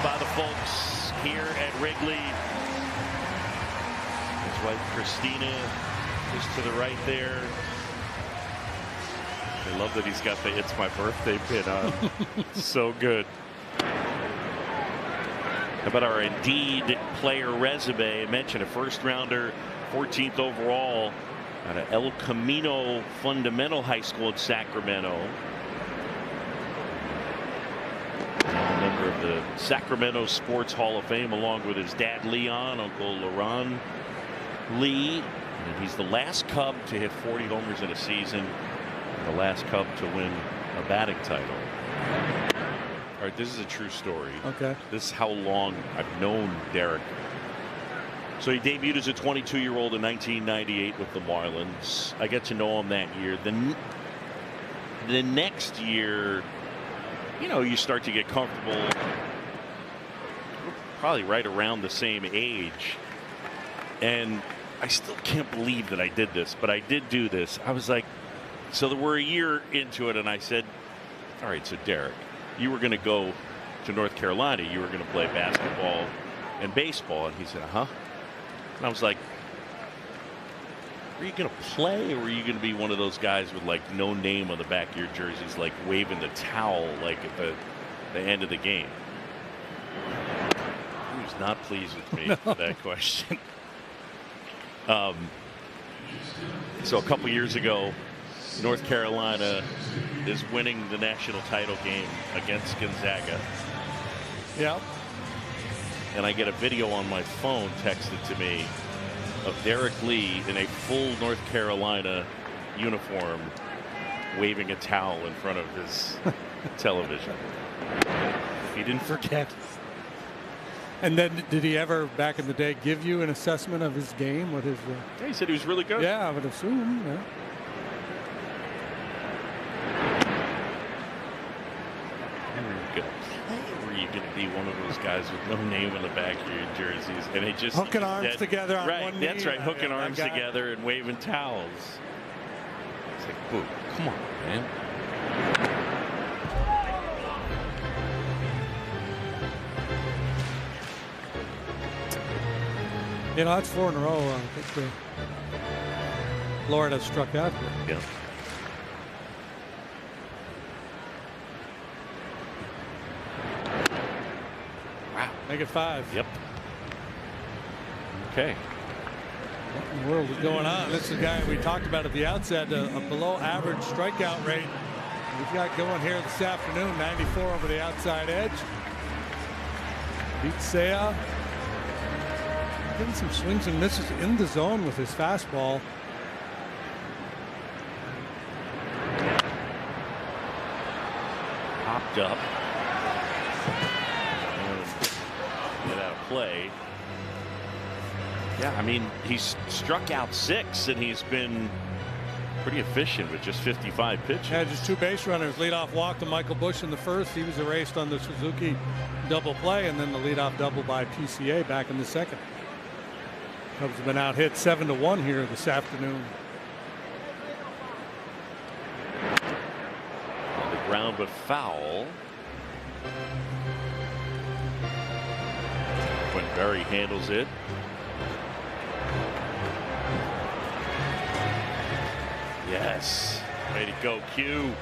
By the folks here at Wrigley. His wife Christina is to the right there. I love that he's got the "It's my birthday" pin on. So good. How about our Indeed player resume? I mentioned a first rounder, 14th overall out of El Camino Fundamental High School in Sacramento. Number of the Sacramento Sports Hall of Fame, along with his dad Leon, Uncle Laron Lee. And he's the last Cub to hit 40 homers in a season, and the last Cub to win a batting title. All right, this is a true story. Okay. This is how long I've known Derek. So he debuted as a 22-year-old in 1998 with the Marlins. I got to know him that year. The next year, you know, you start to get comfortable. Probably right around the same age. And I still can't believe that I did this, but I did do this. I was like, so we're a year into it, and I said, all right, so Derek, you were going to go to North Carolina. You were going to play basketball and baseball. And he said, uh-huh. And I was like, are you going to play, or are you going to be one of those guys with like no name on the back of your jerseys, like waving the towel like at the end of the game? He was not pleased with me for that question. So a couple years ago, North Carolina is winning the national title game against Gonzaga. Yeah. And I get a video on my phone texted to me of Derek Lee in a full North Carolina uniform waving a towel in front of his television. He didn't forget. And then did he ever, back in the day, give you an assessment of his game? What his? Yeah, he said he was really good. Yeah, I would assume. Yeah. Were you going to be one of those guys with no name on the back of your jerseys? And it just hooking arms together on right, one that's knee. right, hooking arms together and waving towels. It's like, boo, come on, man. You know, that's 4 in a row. I think Florida struck out here. Yeah. Wow. Make it 5. Yep. Okay. What in the world is going on? This is the guy we talked about at the outset, a below average strikeout rate. We've got going here this afternoon, 94 over the outside edge. Beat Seiya. Getting some swings and misses in the zone with his fastball. Popped up. Get out of play. Yeah, I mean, he's struck out 6, and he's been pretty efficient with just 55 pitches. Yeah, just 2 base runners. Leadoff walk to Michael Busch in the first. He was erased on the Suzuki double play, and then the leadoff double by PCA back in the second. Cubs have been out hit 7-1 here this afternoon. On the ground, but foul. When Berry handles it. Yes. Way to go, Q.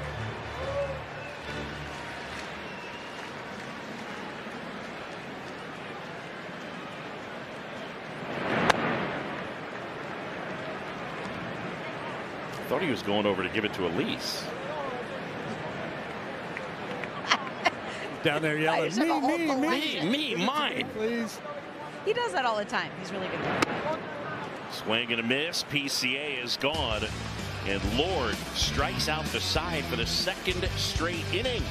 Thought he was going over to give it to Elise. Down there yelling, me, mine. Please. He does that all the time. He's really good. Swing and a miss. PCA is gone. And Lord strikes out the side for the second straight inning.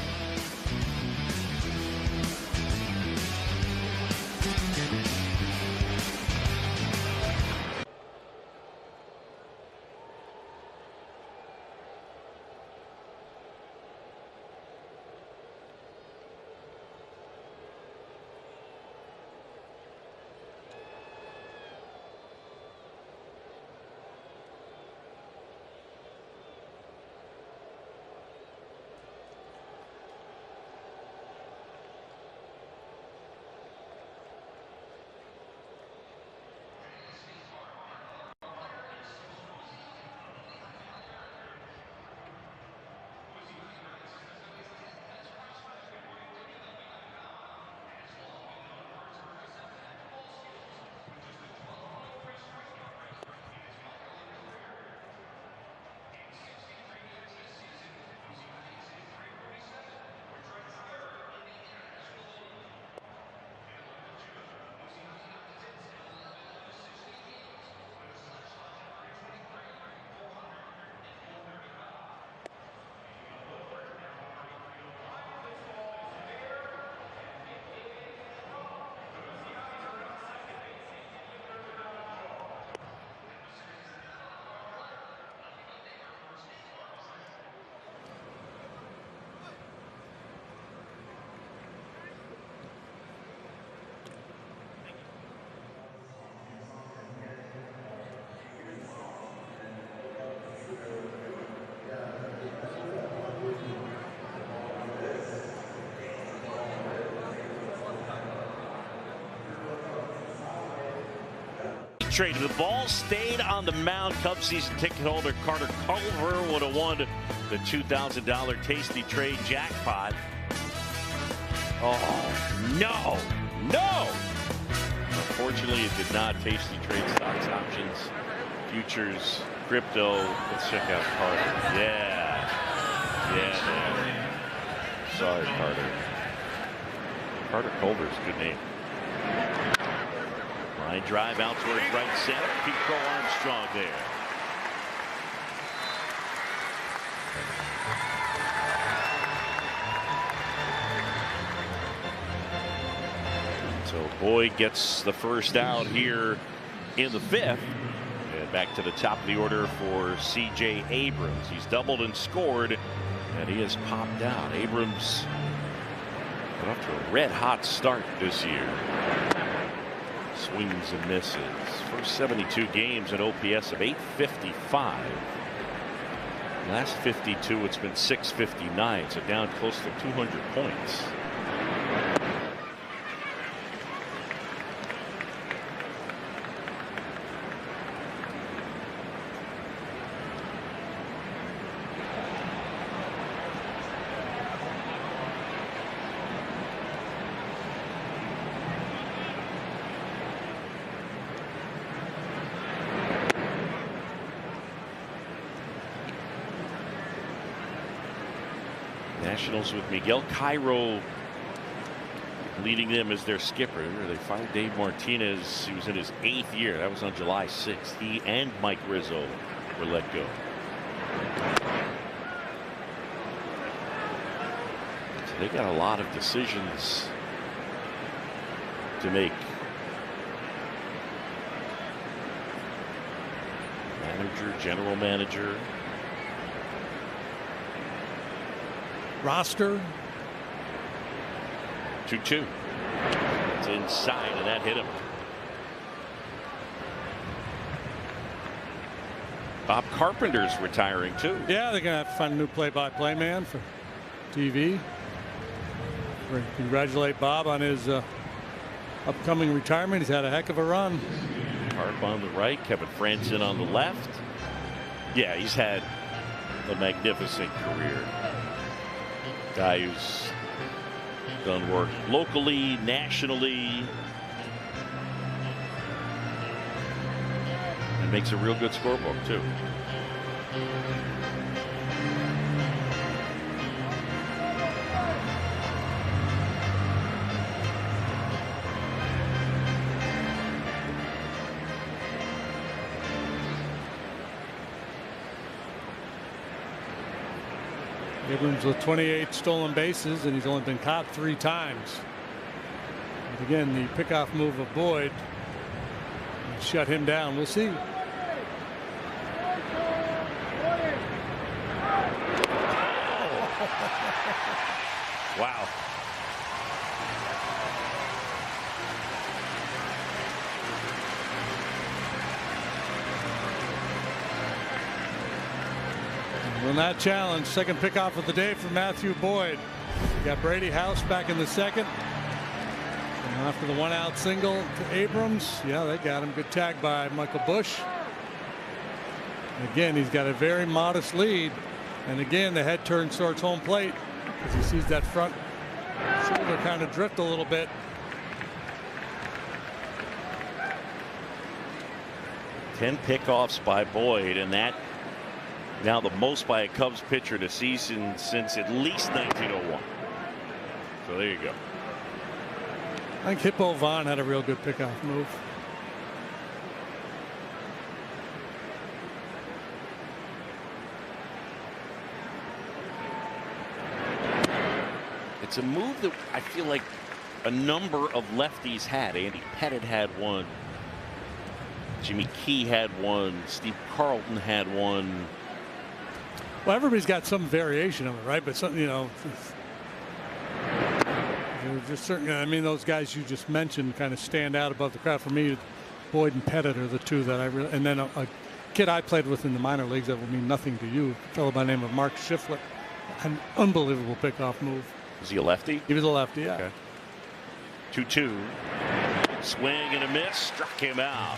trade. If the ball stayed on the mound, Cubs season ticket holder Carter Culver would have won the $2,000 Tasty Trade jackpot. Oh, no, no. Unfortunately, it did not. Tasty Trade stocks, options, futures, crypto. Let's check out Carter. Yeah, man. Sorry, Carter. Carter Culver's a good name. Line drive out towards right center. Pico Armstrong there. So Boyd gets the first out here in the 5th. And back to the top of the order for C.J. Abrams. He's doubled and scored, and he has popped out. Abrams got off to a red-hot start this year. Swings and misses. First 72 games, an OPS of 855. Last 52, it's been 659, so down close to 200 points. Nationals with Miguel Cairo leading them as their skipper. They fired Dave Martinez. He was in his 8th year. That was on July 6th. He and Mike Rizzo were let go. So they got a lot of decisions to make. Manager, general manager. Roster. 2-2. It's inside, and that hit him. Bob Carpenter's retiring too. Yeah, they're gonna have to find a new play-by-play man for TV. Congratulate Bob on his upcoming retirement. He's had a heck of a run. Harp on the right, Kevin Franzen on the left. Yeah, he's had a magnificent career. Guy who's done work locally, nationally, and makes a real good scorebook too. Abrams with 28 stolen bases, and he's only been caught 3 times. And again, the pickoff move of Boyd shut him down. We'll see. Wow. Will not challenge. Second pickoff of the day for Matthew Boyd. Got Brady House back in the 2nd. And after the 1-out single to Abrams, yeah, they got him. Good tag by Michael Busch. Again, he's got a very modest lead. And again, the head turns towards home plate as he sees that front shoulder kind of drift a little bit. Ten pickoffs by Boyd, and that now the most by a Cubs pitcher this season since at least 1901. So there you go. I think Hippo Vaughn had a real good pickoff move. It's a move that I feel like a number of lefties had. Andy Pettit had one. Jimmy Key had one. Steve Carlton had one. Well, everybody's got some variation of it, right? But some, you know, just certain. I mean, those guys you just mentioned kind of stand out above the crowd. For me, Boyd and Pettit are the two that I really. And then a kid I played with in the minor leagues that will mean nothing to you. A fellow by the name of Mark Shiflett. An unbelievable pickoff move. Was he a lefty? He was a lefty, yeah. Okay. 2-2. Swing and a miss, struck him out.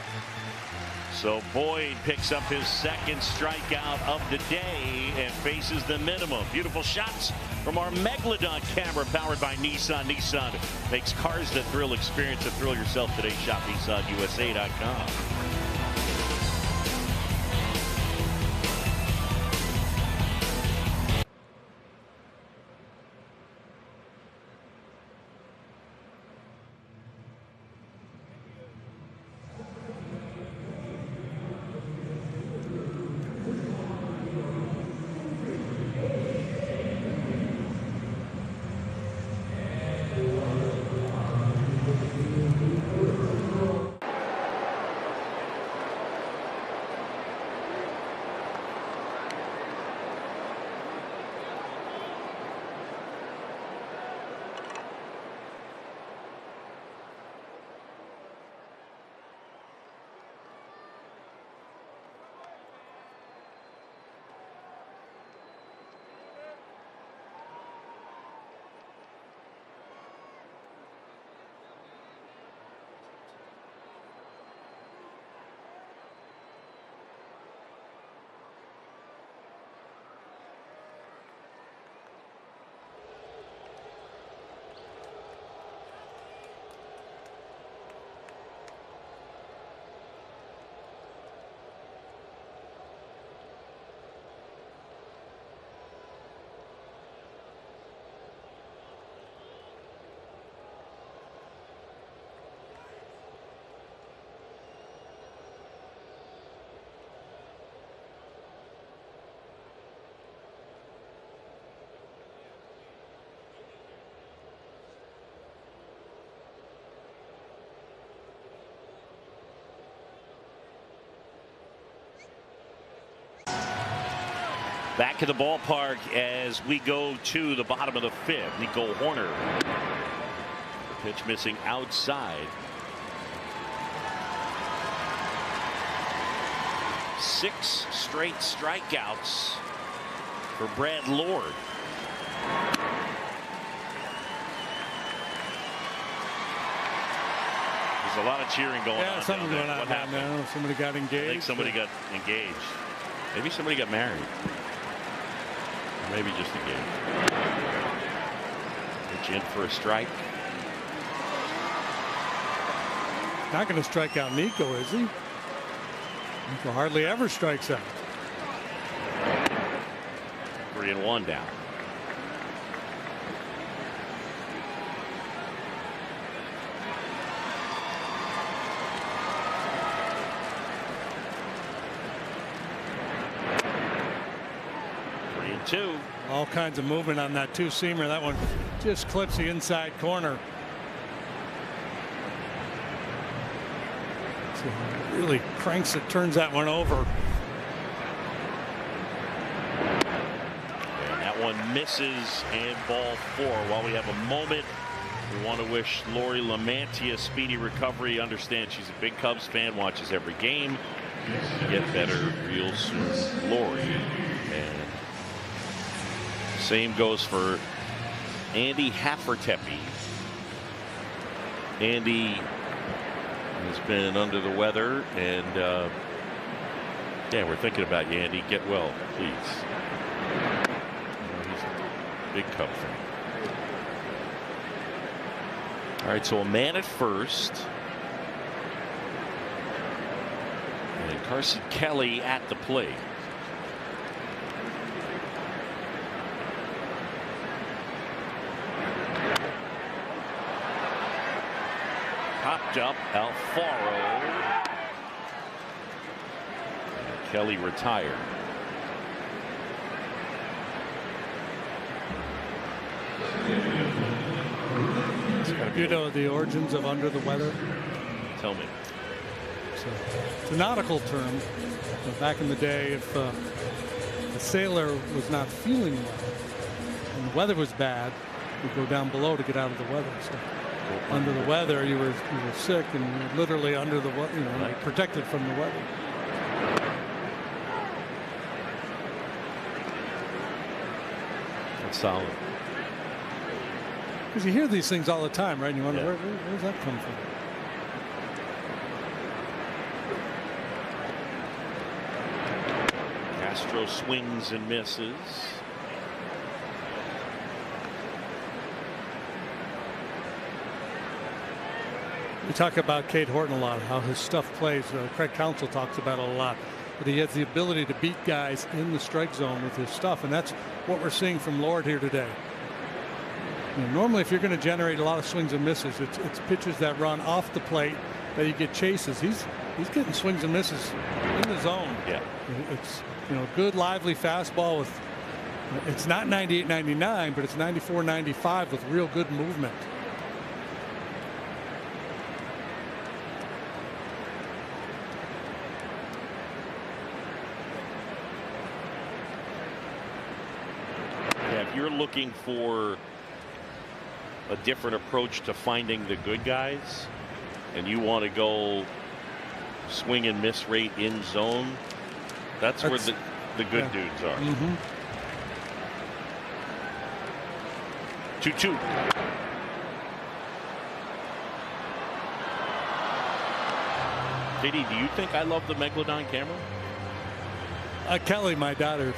So Boyd picks up his second strikeout of the day and faces the minimum. Beautiful shots from our Megalodon camera powered by Nissan. Nissan makes cars that thrill. Experience and thrill yourself today. Shop NissanUSA.com. Back to the ballpark as we go to the bottom of the fifth. Nico Hoerner. Pitch missing outside. 6 straight strikeouts for Brad Lord. There's a lot of cheering going on. Yeah, something going on. What happened? Now. Somebody got engaged. I think somebody got engaged. Maybe somebody got married. Maybe just a game. Pitch in for a strike. Not going to strike out Nico, is he? Nico hardly ever strikes out. 3-1 down. All kinds of movement on that two-seamer. That one just clips the inside corner. So really cranks it, turns that one over. And that one misses, and ball 4. While we have a moment, we want to wish Lori Lamantia a speedy recovery. Understand she's a big Cubs fan, watches every game. Get better real soon, Lori. And same goes for Andy Haffertepe. Andy has been under the weather, and yeah, we're thinking about you, Andy. Get well, please. He's a big Cub fan. All right, so a man at first. And Carson Kelly at the plate. Popped up Alfaro. Kelly retired. You know the origins of under the weather? Tell me. So, it's a nautical term. So back in the day, if a sailor was not feeling well and the weather was bad, he'd go down below to get out of the weather. So under the weather, you were sick and you were literally under the weather, right, protected from the weather. That's solid. Because you hear these things all the time, right? And you wonder, where's that come from? Castro swings and misses. We talk about Cade Horton a lot, how his stuff plays. Craig Counsell talks about it a lot. But he has the ability to beat guys in the strike zone with his stuff, and that's what we're seeing from Lord here today. You know, normally, if you're going to generate a lot of swings and misses, it's pitches that run off the plate that you get chases. He's getting swings and misses in the zone. Yeah, it's, you know, good lively fastball with. It's not 98-99, but it's 94-95 with real good movement. If you're looking for a different approach to finding the good guys and you want to go swing and miss rate in zone, that's where the good dudes are. 2-2. JD, do you think I love the Megalodon camera? Kelly, my daughter,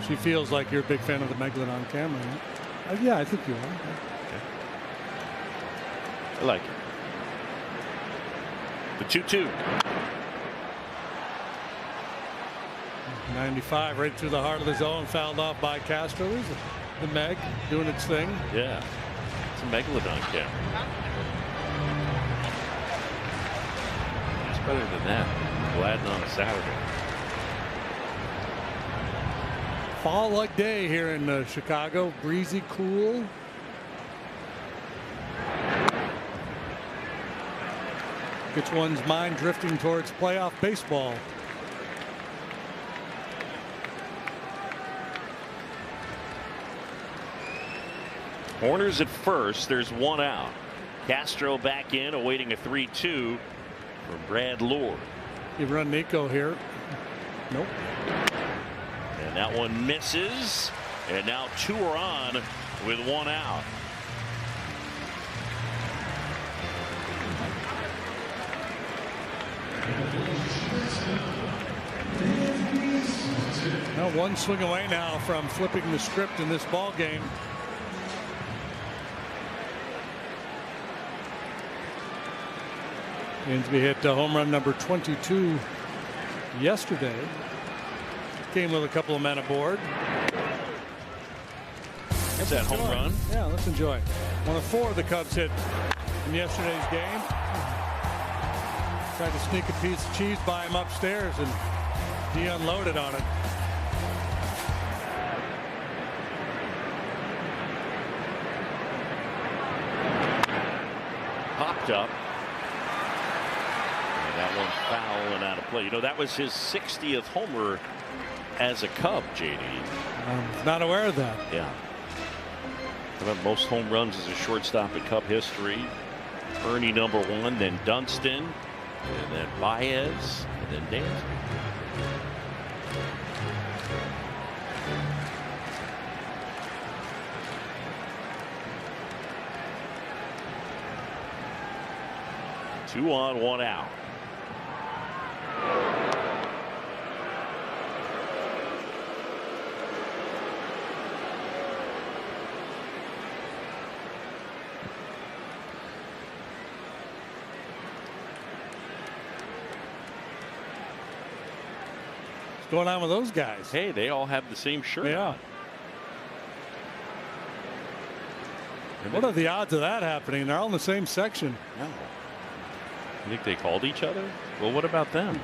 she feels like you're a big fan of the Megalodon camera. Yeah, I think you are. Okay. I like it. The 2-2. 95 right through the heart of the zone, fouled off by Castro. There's the Meg doing its thing. Yeah, it's a Megalodon camera. It's better than that. Gladden on a Saturday. Fall-like day here in Chicago. Breezy, cool. Gets one's mind drifting towards playoff baseball. Horner's at first. There's one out. Castro back in, awaiting a 3-2 from Brad Lord. You run Nico here. Nope. And that one misses. And now two are on with one out. Now one swing away now from flipping the script in this ball game. Dansby hit home run number 22 yesterday. Came with a couple of men aboard. That's that home run. Yeah, let's enjoy. One of four the Cubs hit in yesterday's game. Tried to sneak a piece of cheese by him upstairs, and he unloaded on it. Popped up. And that one foul and out of play. You know, that was his 60th homer as a Cub, JD. I'm not aware of that. Yeah. About most home runs as a shortstop in Cub history. Ernie #1, then Dunston, and then Baez, and then Dansby. Two on, one out. What's going on with those guys? Hey, they all have the same shirt. Yeah. What are the odds of that happening? They're all in the same section. No. You think they called each other? Well, what about them?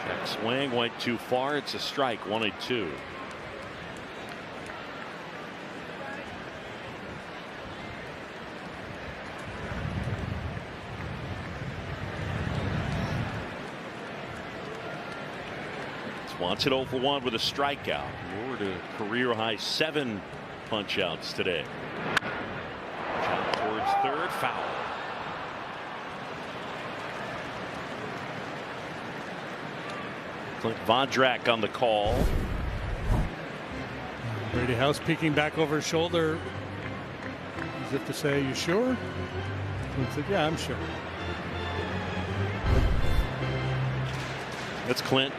Check swing, went too far. It's a strike, 1-2. Swanson 0 for 1 with a strikeout. We're to career high 7 punch outs today. Shot towards third, foul. Clint Vondrak on the call. Brady House peeking back over his shoulder as if to say, "You sure?" Clint said, yeah, I'm sure. That's Clint.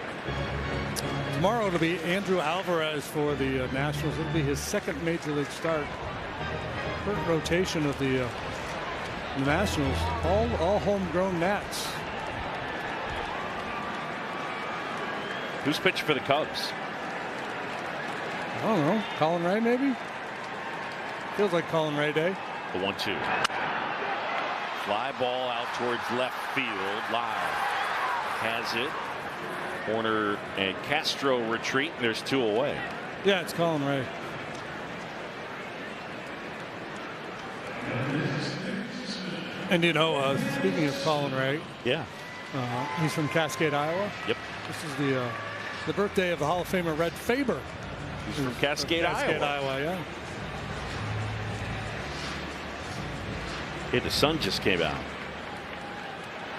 Tomorrow it'll be Andrew Alvarez for the Nationals. It'll be his second major league start. Current rotation of the Nationals, all homegrown Nats. Who's pitching for the Cubs? I don't know. Colin Ray, maybe? Feels like Colin Ray day. The 1-2. Fly ball out towards left field. Live has it. Horner and Castro retreat. There's 2 away. Yeah, it's Colin Ray. And you know, speaking of Colin Ray, yeah, he's from Cascade, Iowa. Yep. This is the birthday of the Hall of Famer Red Faber. He's from Cascade, Iowa. Yeah. Hey, the sun just came out.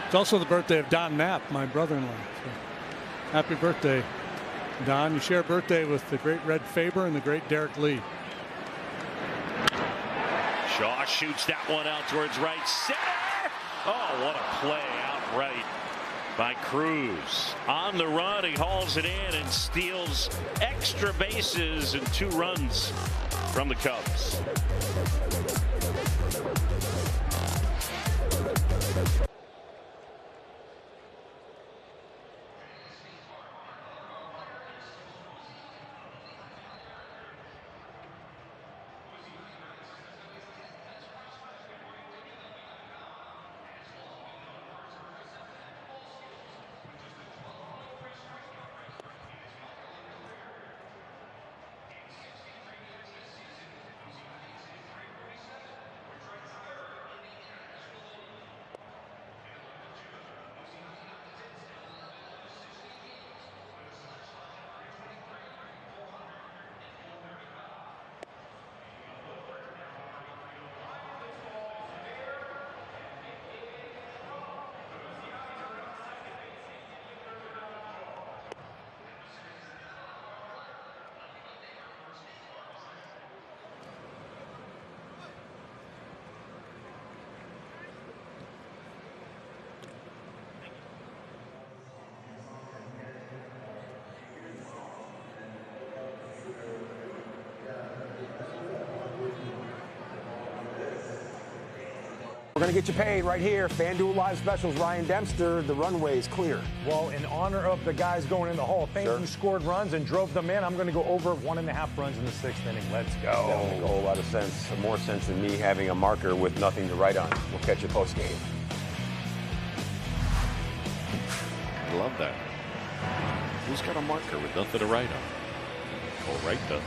It's also the birthday of Don Knapp, my brother-in-law. So, happy birthday, Don. You share a birthday with the great Red Faber and the great Derek Lee. Shaw shoots that one out towards right center. Oh, what a play outright by Cruz. On the run, he hauls it in and steals extra bases and 2 runs from the Cubs. We're going to get you paid right here. FanDuel Live Specials, Ryan Dempster. The runway is clear. Well, in honor of the guys going in the Hall of Fame who scored runs and drove them in, I'm going to go over 1.5 runs in the 6th inning. Let's go. That will make a whole lot of sense. More sense than me having a marker with nothing to write on. We'll catch you post game. I love that. Who's got a marker with nothing to write on? Cole Wright does.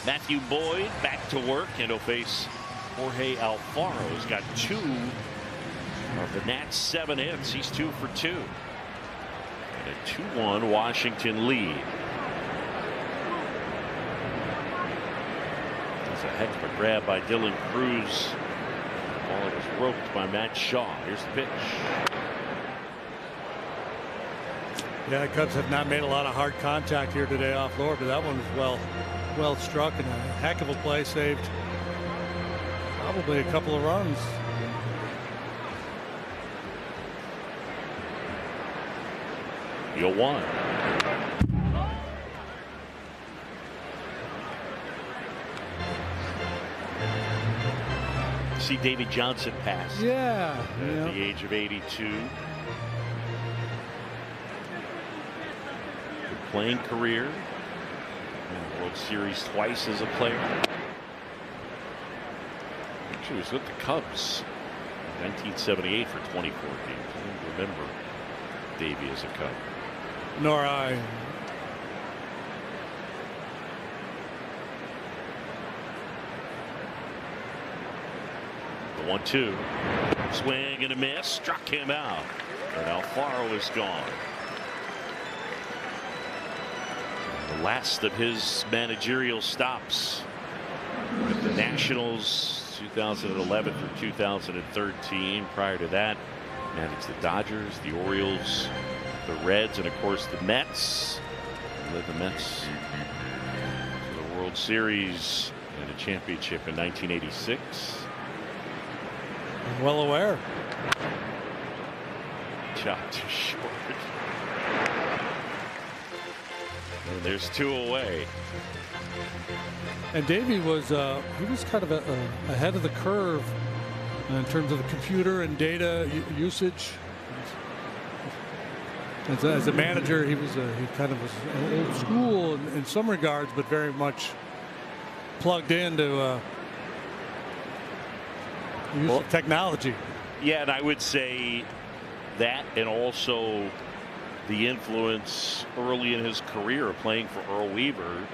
Matthew Boyd back to work, and he'll face Jorge Alfaro. Has got 2 of the Nats' 7 hits. He's 2 for 2. And a 2-1 Washington lead. That's a heck of a grab by Dylan Cruz. Ball was roped by Matt Shaw. Here's the pitch. Yeah, the Cubs have not made a lot of hard contact here today off Lord, but that one was well struck and a heck of a play. Saved probably a couple of runs. You'll one. See Davey Johnson pass. Yeah. At the age of 82. Good playing career. World Series twice as a player. Actually was with the Cubs in 1978 for 24 games. I don't remember Davey as a Cub. Nor I. The 1-2. Swing and a miss. Struck him out. And Alfaro is gone. The last of his managerial stops with the Nationals 2011 through 2013. Prior to that, managed the Dodgers, the Orioles, the Reds, and of course the Mets. He led the Mets to the World Series and a championship in 1986. I'm well aware. Shot too short. And there's 2 away. And Davey was kind of ahead of the curve in terms of the computer and data usage. As a manager, he kind of was old school in some regards, but very much plugged into use of technology. Yeah, and I would say that, and also the influence early in his career of playing for Earl Weaver.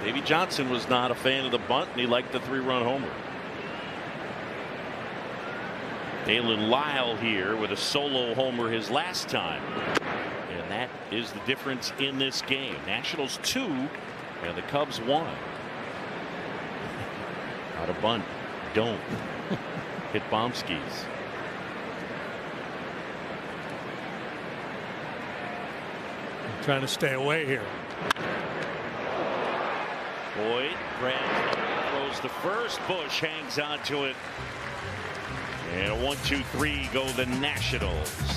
Davey Johnson was not a fan of the bunt, and he liked the 3-run homer. Dalen Lyle here with a solo homer his last time. And that is the difference in this game. Nationals 2 and the Cubs 1. Not a bunt. Don't hit bomb skis. I'm trying to stay away here. Boyd grabs, throws the first. Bush hangs on to it. And a 1-2-3 go the Nationals.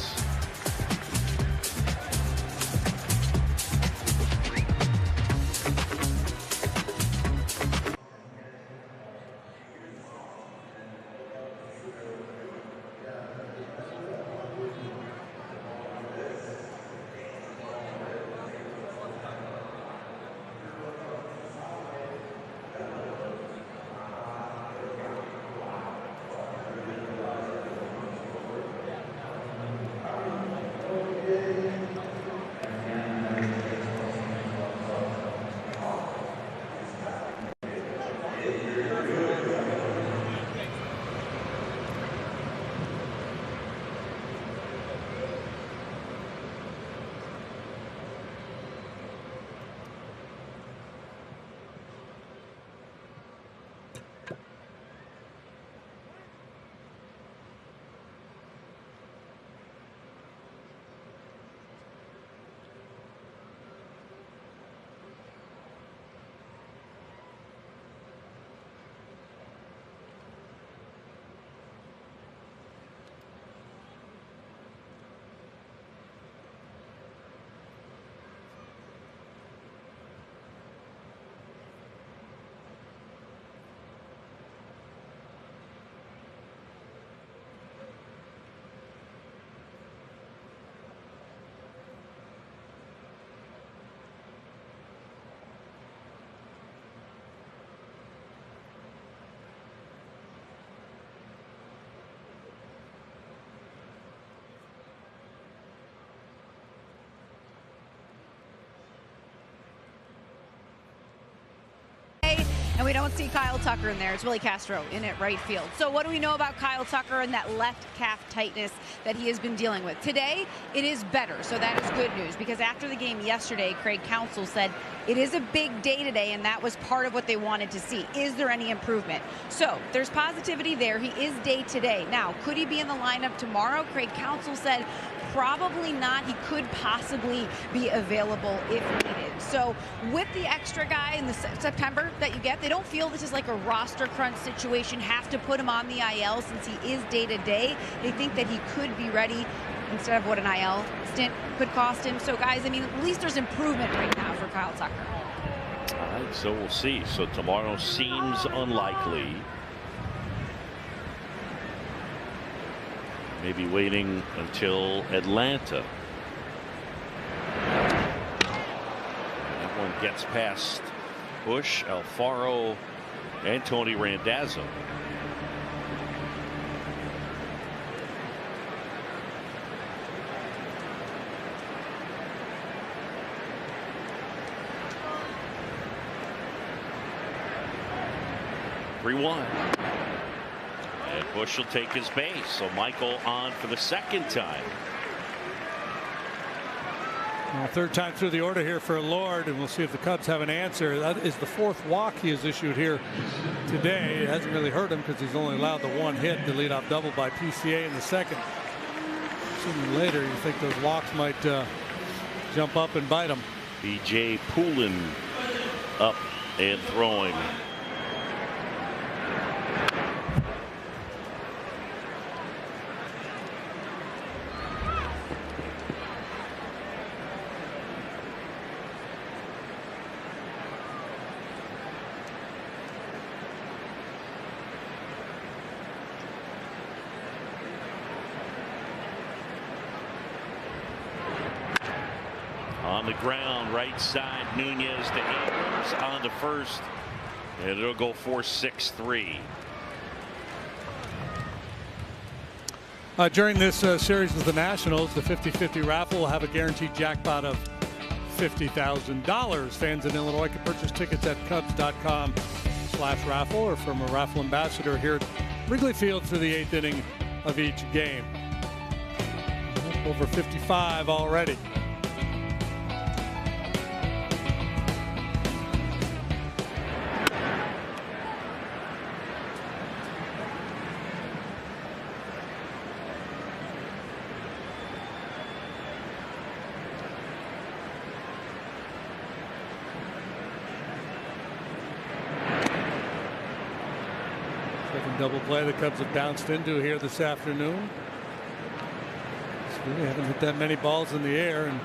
And we don't see Kyle Tucker in there. It's Willie Castro in at right field. So what do we know about Kyle Tucker and that left calf tightness that he has been dealing with? Today, it is better. So that is good news, because after the game yesterday, Craig Counsell said it is a big day today, and that was part of what they wanted to see. Is there any improvement? So there's positivity there. He is day to day. Now, could he be in the lineup tomorrow? Craig Counsell said probably not. He could possibly be available if needed. So with the extra guy in the September that you get, they don't feel this is like a roster crunch situation, have to put him on the IL since he is day to day. They think that he could be ready instead of what an IL stint could cost him. So guys, I mean, at least there's improvement right now for Kyle Tucker. All right, so we'll see. So tomorrow seems unlikely. Maybe waiting until Atlanta. That one gets past Bush, Alfaro, and Tony Randazzo. And Bush will take his base. So Michael on for the second time. Well, third time through the order here for Lord, and we'll see if the Cubs have an answer. That is the fourth walk he has issued here today. It hasn't really hurt him because he's only allowed the one hit, the leadoff double by PCA in the second. Sooner or later, you think those walks might jump up and bite him. BJ Poulin up and throwing. on the ground, right side. Nunez to Abrams on to first, and it'll go 4-6-3. During this series with the Nationals, the 50-50 raffle will have a guaranteed jackpot of $50,000. Fans in Illinois can purchase tickets at Cubs.com/raffle or from a raffle ambassador here at Wrigley Field for the 8th inning of each game. Over 55 already. Second double play the Cubs have bounced into here this afternoon. Really haven't hit that many balls in the air, and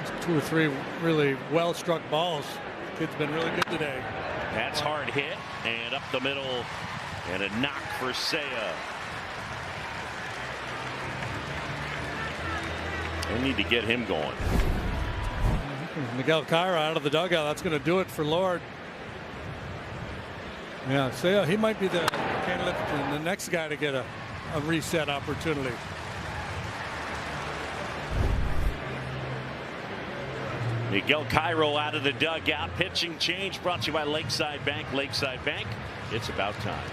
just 2 or 3 really well struck balls. The kid's been really good today. That's hard hit and up the middle, and a knock for Seiya. They need to get him going. Miguel Cairo out of the dugout. That's going to do it for Lord. Yeah, Seiya, he might be the candidate and the next guy to get a reset opportunity. Miguel Cairo out of the dugout. Pitching change brought to you by Lakeside Bank. Lakeside Bank, it's about time.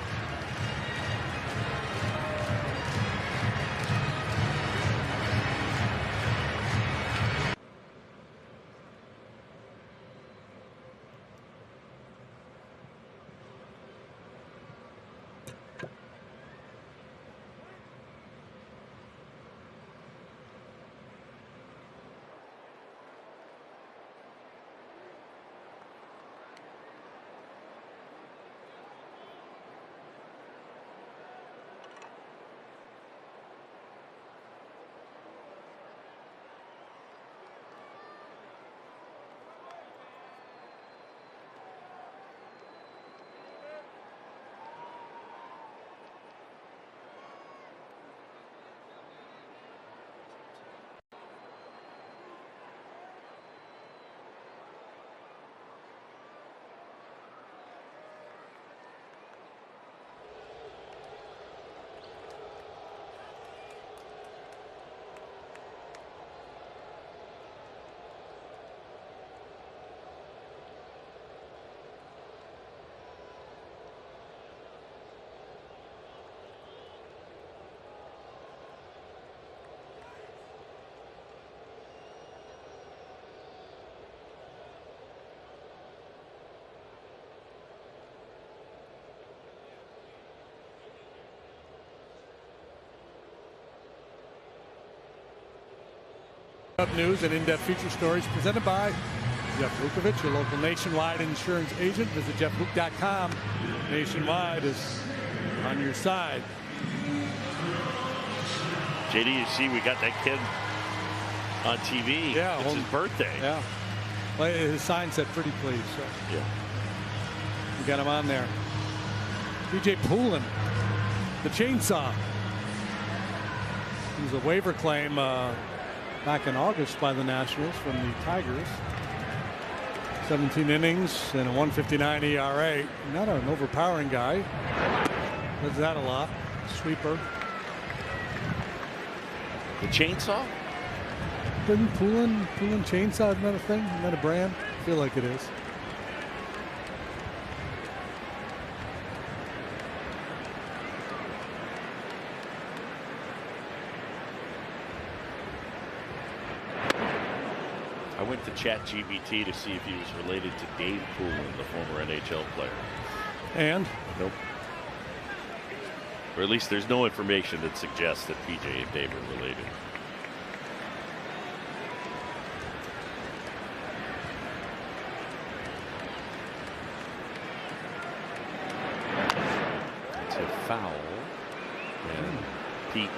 Up news and in-depth feature stories presented by Jeff Vukovich, your local Nationwide insurance agent. Visit jeffluke.com. Nationwide is on your side. JD, you see we got that kid on TV. Yeah, it's his birthday. Yeah. Well, his sign said pretty please. So. Yeah. We got him on there. DJ Poulin, the chainsaw. He was a waiver claim back in August by the Nationals from the Tigers. 17 innings and a 1.59 ERA. Not an overpowering guy. Does that a lot. Sweeper. The chainsaw? Didn't Poulin chainsaw, isn't that a thing? Isn't that a brand? I feel like it is. I went to ChatGPT to see if he was related to Dave Poulin, the former NHL player. And? Nope. Or at least there's no information that suggests that PJ and Dave are related. It's a foul. And Pete.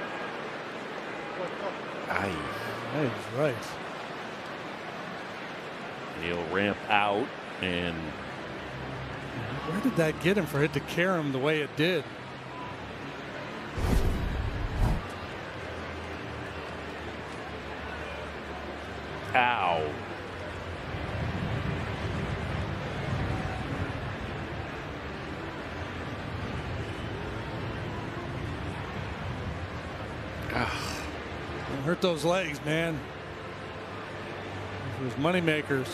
Aye. That's right. He'll ramp out, and where did that get him for it to carry him the way it did? Ow. Don't hurt those legs, man. Those money makers.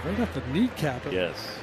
Right up the kneecap. Yes.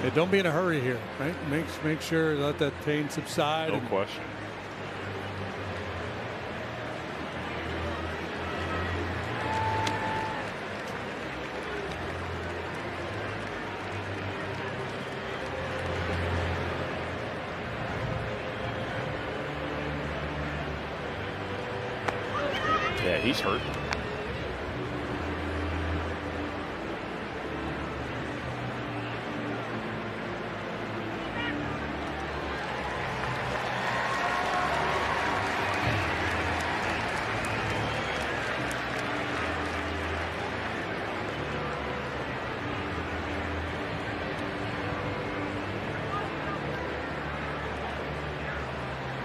Yeah, don't be in a hurry here, right? Make sure let that pain subside. No question. Yeah, he's hurt.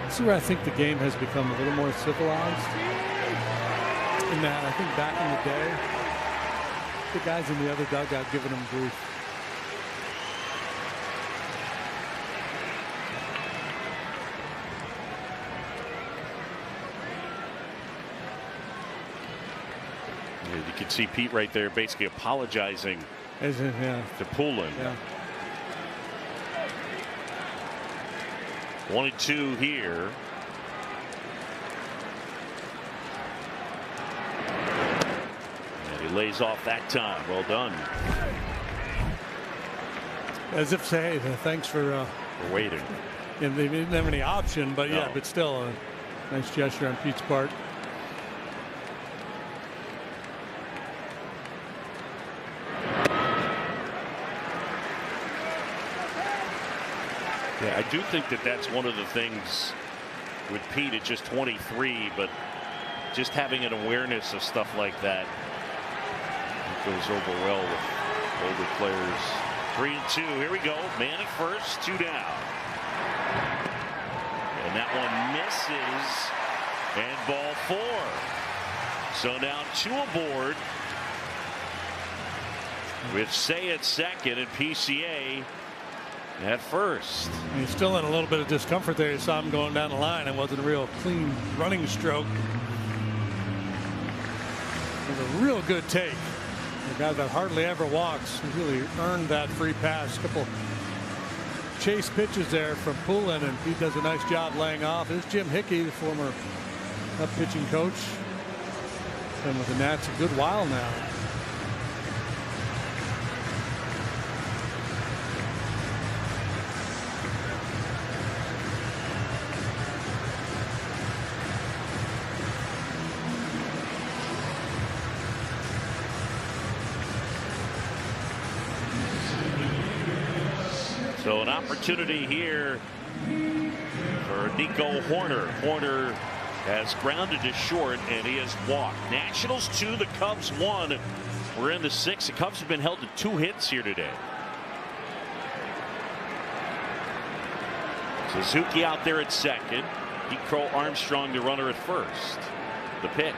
This is where I think the game has become a little more civilized. In that, I think back in the day, the guys in the other dugout giving them grief. You can see Pete right there basically apologizing to Poulin. Yeah. 1-2 here. And he lays off that time. Well done. As if say, hey, thanks for waiting. And they didn't have any option, but yeah, No. but still a nice gesture on Pete's part. Yeah, I do think that that's one of the things with Pete at just 23, but just having an awareness of stuff like that goes over well with older players. 3-2. Here we go. Man at first, 2 down. And that one misses. And ball 4. So now 2 aboard with Say at second and PCA at first. He's still in a little bit of discomfort there. You saw him going down the line. It wasn't a real clean running stroke. It was a real good take. The guy that hardly ever walks really earned that free pass. Couple chase pitches there from Poulin, and he does a nice job laying off. There's Jim Hickey, the former pitching coach. Been with the Nats a good while now. So an opportunity here for Nico Hoerner. Hoerner has grounded to short, and he has walked. Nationals 2, the Cubs 1. We're in the 6th. The Cubs have been held to 2 hits here today. Suzuki out there at second. Pete Crow Armstrong, the runner at first. The pitch.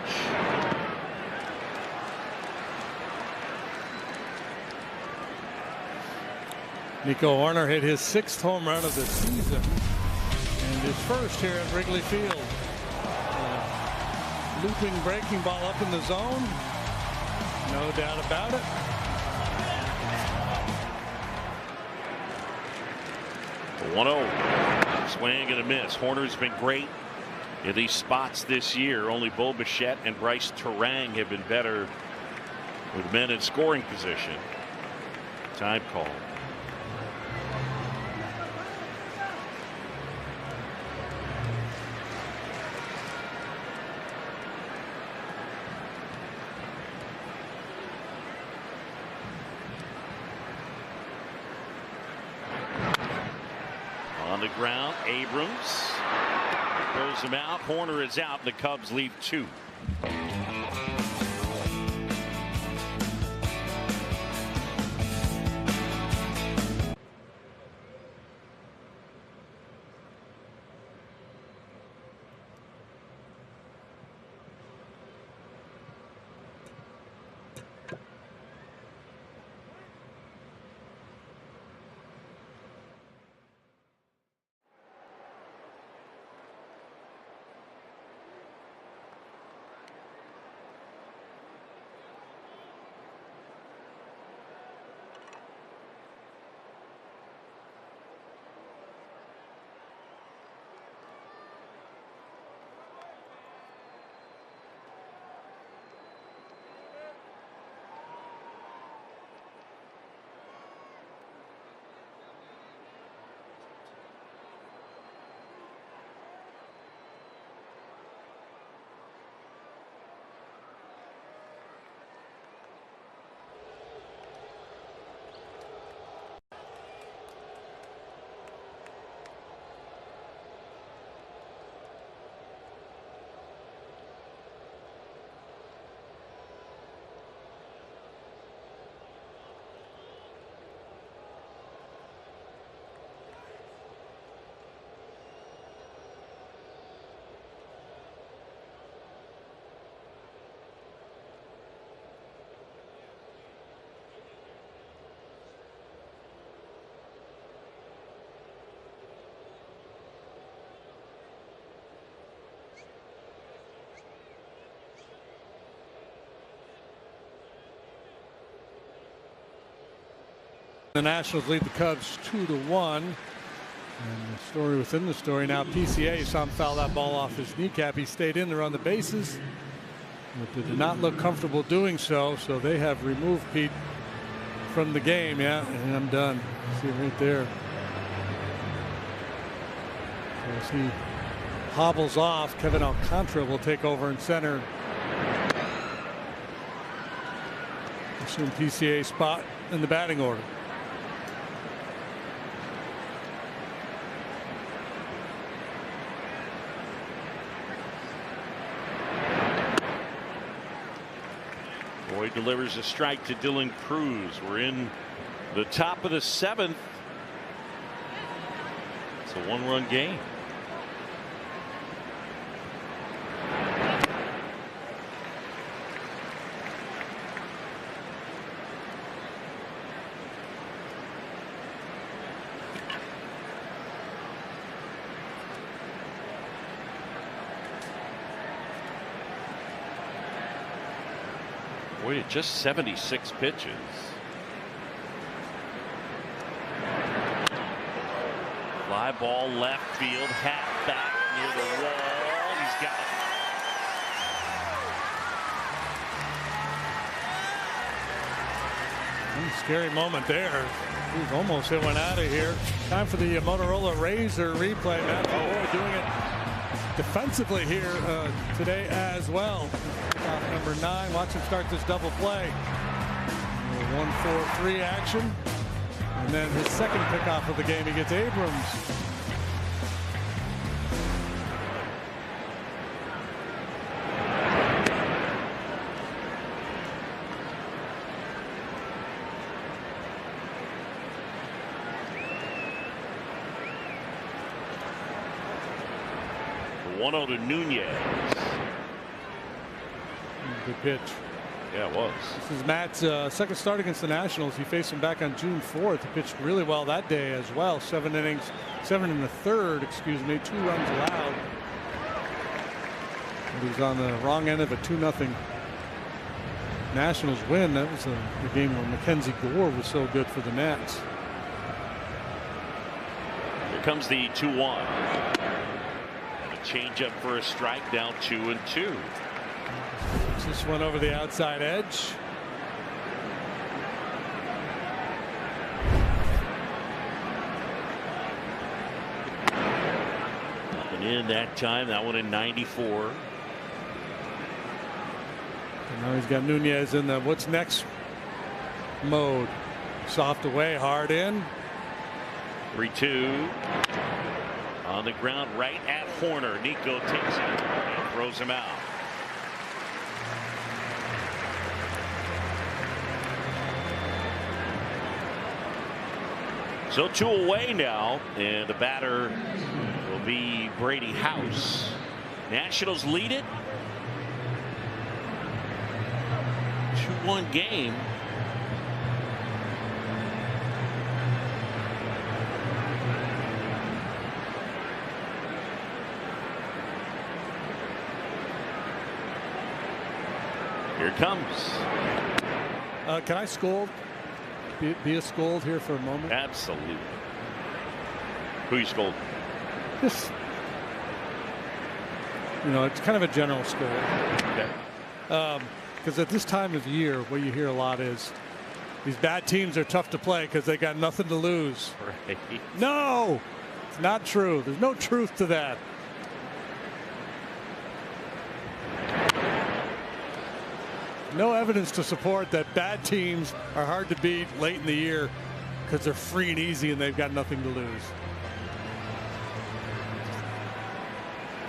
Nico Hoerner hit his 6th home run of the season and his first here at Wrigley Field. Looping breaking ball up in the zone. No doubt about it. The 1-0. Swing and a miss. Hoerner's been great in these spots this year. Only Bo Bichette and Bryce Turang have been better with men in scoring position. Time call. On the ground, Abrams throws him out. Horner is out. The Cubs leave 2. The Nationals lead the Cubs 2-1. And the story within the story now, PCA saw him foul that ball off his kneecap. He stayed in there on the bases, but did not look comfortable doing so. So they have removed Pete from the game. Yeah, and I'm done. See it right there. So as he hobbles off, Kevin Alcantara will take over in center. Assume PCA spot in the batting order. Boyd delivers a strike to Dylan Cruz. We're in the top of the 7th. It's a 1-run game. Boyd, just 76 pitches. Fly ball left field, half back near the wall. He's got it. Scary moment there. He almost hit one out of here. Time for the Motorola Razor replay. Matt Boyd doing it defensively here today as well. Number 9. Watch him start this double play. 1-4-3 action. And then his second pickoff of the game, he gets Abrams. The 1-0 to Nunez. Good pitch. Yeah, it was. This is Matt's second start against the Nationals. He faced him back on June 4th. He pitched really well that day as well. 7 innings, 7 1/3, excuse me, 2 runs allowed. He was on the wrong end of a 2-0 Nationals win. That was the game where Mackenzie Gore was so good for the Nats. Here comes the 2-1. Change up for a strike, now 2-2. This one over the outside edge. And in that time, that one in 94. And now he's got Nunez in the what's next mode. Soft away, hard in. 3-2. On the ground right at Horner. Nico takes it and throws him out. So 2 away now, and the batter will be Brady House. Nationals lead it. 2-1 game. Here it comes. Can I scold? Be a scold here for a moment? Absolutely. Who you scold? Just, it's kind of a general scold. Okay. Because at this time of year, what you hear a lot is these bad teams are tough to play because they got nothing to lose. Right. No, it's not true. There's no truth to that. No evidence to support that bad teams are hard to beat late in the year because they're free and easy and they've got nothing to lose.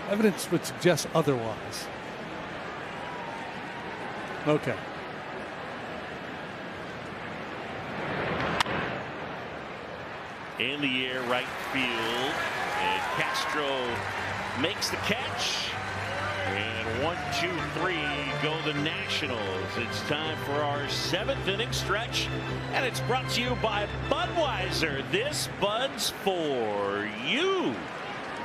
Evidence would suggest otherwise. Okay. In the air, right field, and Castro makes the catch. And 1, 2, 3 go the Nationals. It's time for our 7th inning stretch, and it's brought to you by Budweiser. This Bud's for you.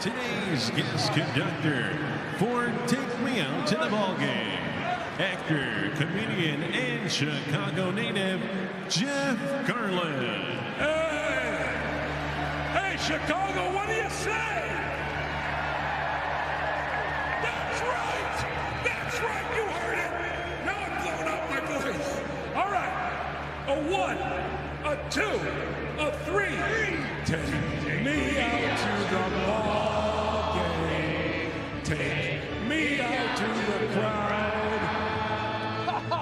Today's guest conductor for Take Me Out to the Ballgame, actor, comedian, and Chicago native Jeff Garlin. Hey, Chicago, what do you say? That's right, you heard it. Now I'm blowing out my voice. All right, a 1, a 2, a 3. Take me out to the ball game. Take me out to the crowd.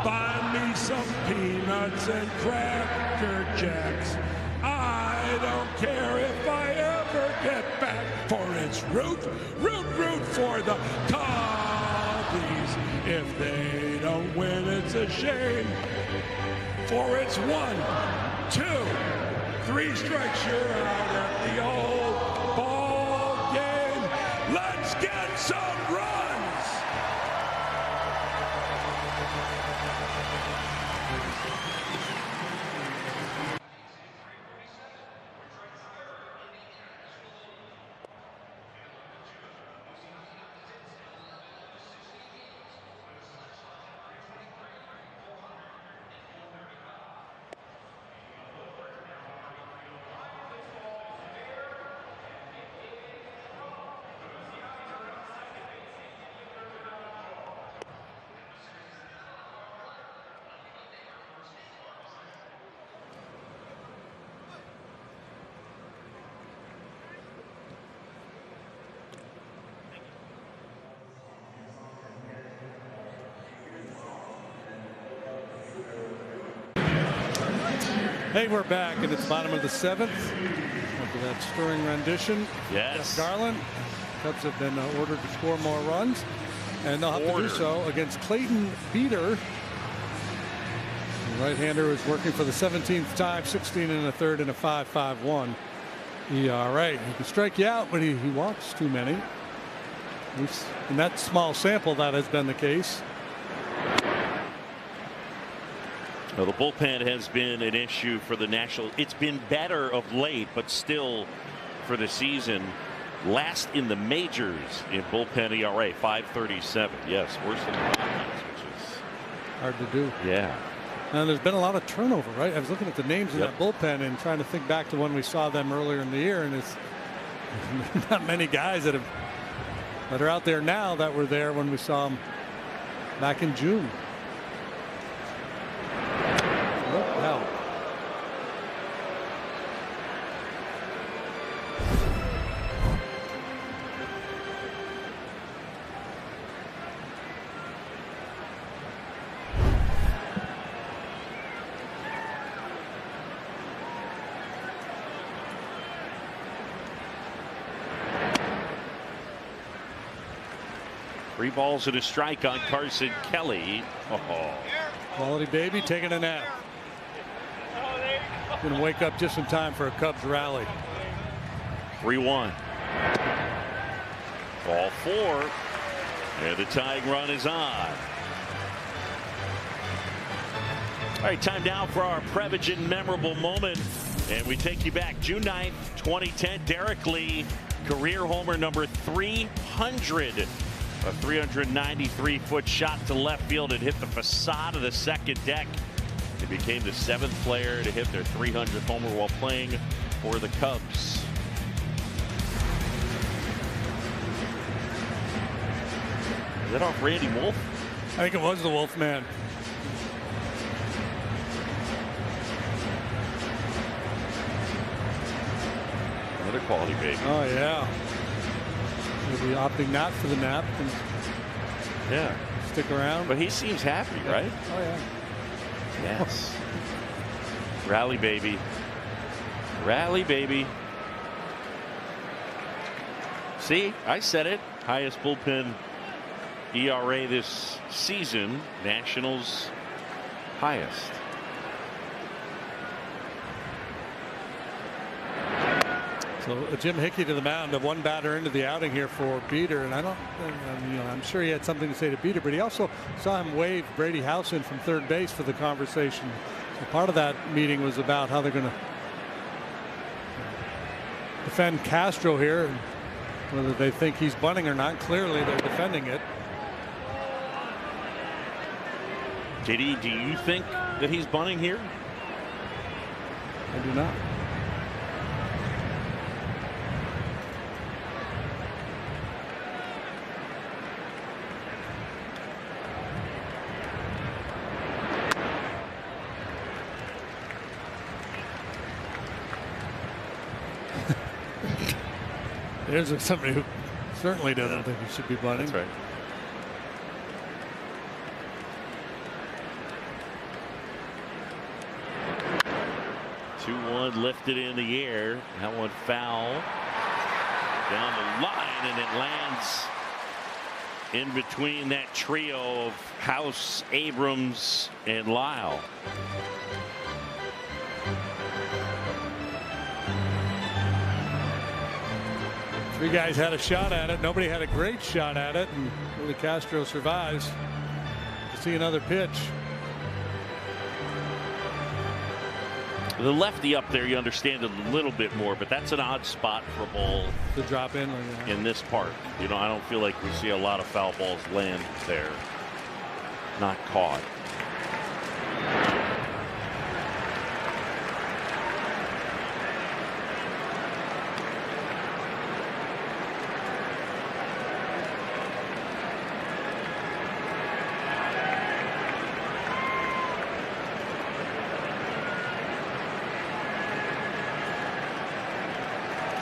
Buy me some peanuts and Cracker Jacks. I don't care if I ever get back, for it's root for the Cubbies. If they don't win, it's a shame. For it's 1, 2, 3 strikes, you're out at the old ball game. Let's get some runs. Hey, we're back, and it's bottom of the 7th. After that stirring rendition, yes, Jeff Garlin. Cubs have been ordered to score more runs, and they'll have to do so against Clayton Beeter. The right-hander is working for the 17th time, 16 1/3 and a 5.51 ERA. He can strike you out, but he walks too many. In that small sample, that has been the case. Well, the bullpen has been an issue for the Nationals. It's been better of late, but still for the season, last in the majors in bullpen ERA, 5.37. Yes, worse than the Rockies, which is hard to do. Yeah. And there's been a lot of turnover, right? I was looking at the names in that bullpen and trying to think back to when we saw them earlier in the year, and it's not many guys that have that are out there now that were there when we saw them back in June. Look out. Three balls and a strike on Carson Kelly. Oh. Quality baby taking a nap. Going to wake up just in time for a Cubs rally. 3-1. Ball 4. And the tying run is on. All right, time now for our Prevagen memorable moment. And we take you back June 9th, 2010. Derek Lee, career homer number 300. A 393-foot shot to left field. It hit the facade of the second deck. He became the 7th player to hit their 300th homer while playing for the Cubs. Is that off Randy Wolf? I think it was the Wolf Man. Another quality baby. Oh, yeah. Maybe opting not for the nap and stick around. But he seems happy, right? Oh, yeah. Yes. Rally baby. Rally baby. See, I said it. Highest bullpen ERA this season. Nationals highest. So Jim Hickey to the mound, a one batter into the outing here for Beeter, and I'm sure he had something to say to Beeter, but he also saw him wave Brady Housen from third base for the conversation. So part of that meeting was about how they're going to defend Castro here, and whether they think he's bunting or not. Clearly, they're defending it. Diddy, do you think that he's bunting here? I do not. There's somebody who certainly doesn't think he should be bunting. That's right. Lifted in the air. That one foul down the line, and it lands in between that trio of House, Abrams, and Lyle. Three guys had a shot at it. Nobody had a great shot at it, and Willie Castro survives to see another pitch. The lefty up there, you understand it a little bit more, but that's an odd spot for a ball to drop in in this park. You know, I don't feel like we see a lot of foul balls land there, not caught.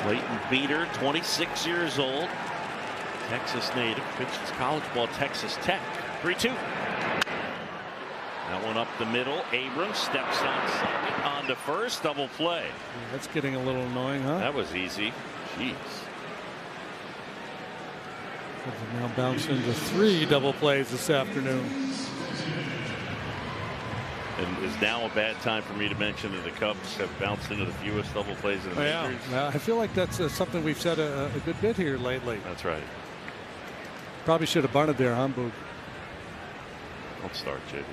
Leighton Beeter, 26 years old, Texas native, pitched his college ball at Texas Tech. 3-2. That one up the middle. Abrams steps on second, on to first, double play. That's getting a little annoying, huh? That was easy. Jeez. Now bounce into 3 double plays this afternoon. And is now a bad time for me to mention that the Cubs have bounced into the fewest double plays in the majors? Yeah, I feel like that's something we've said a good bit here lately. That's right. Probably should have bunted there, huh, Boog? Don't start, JB.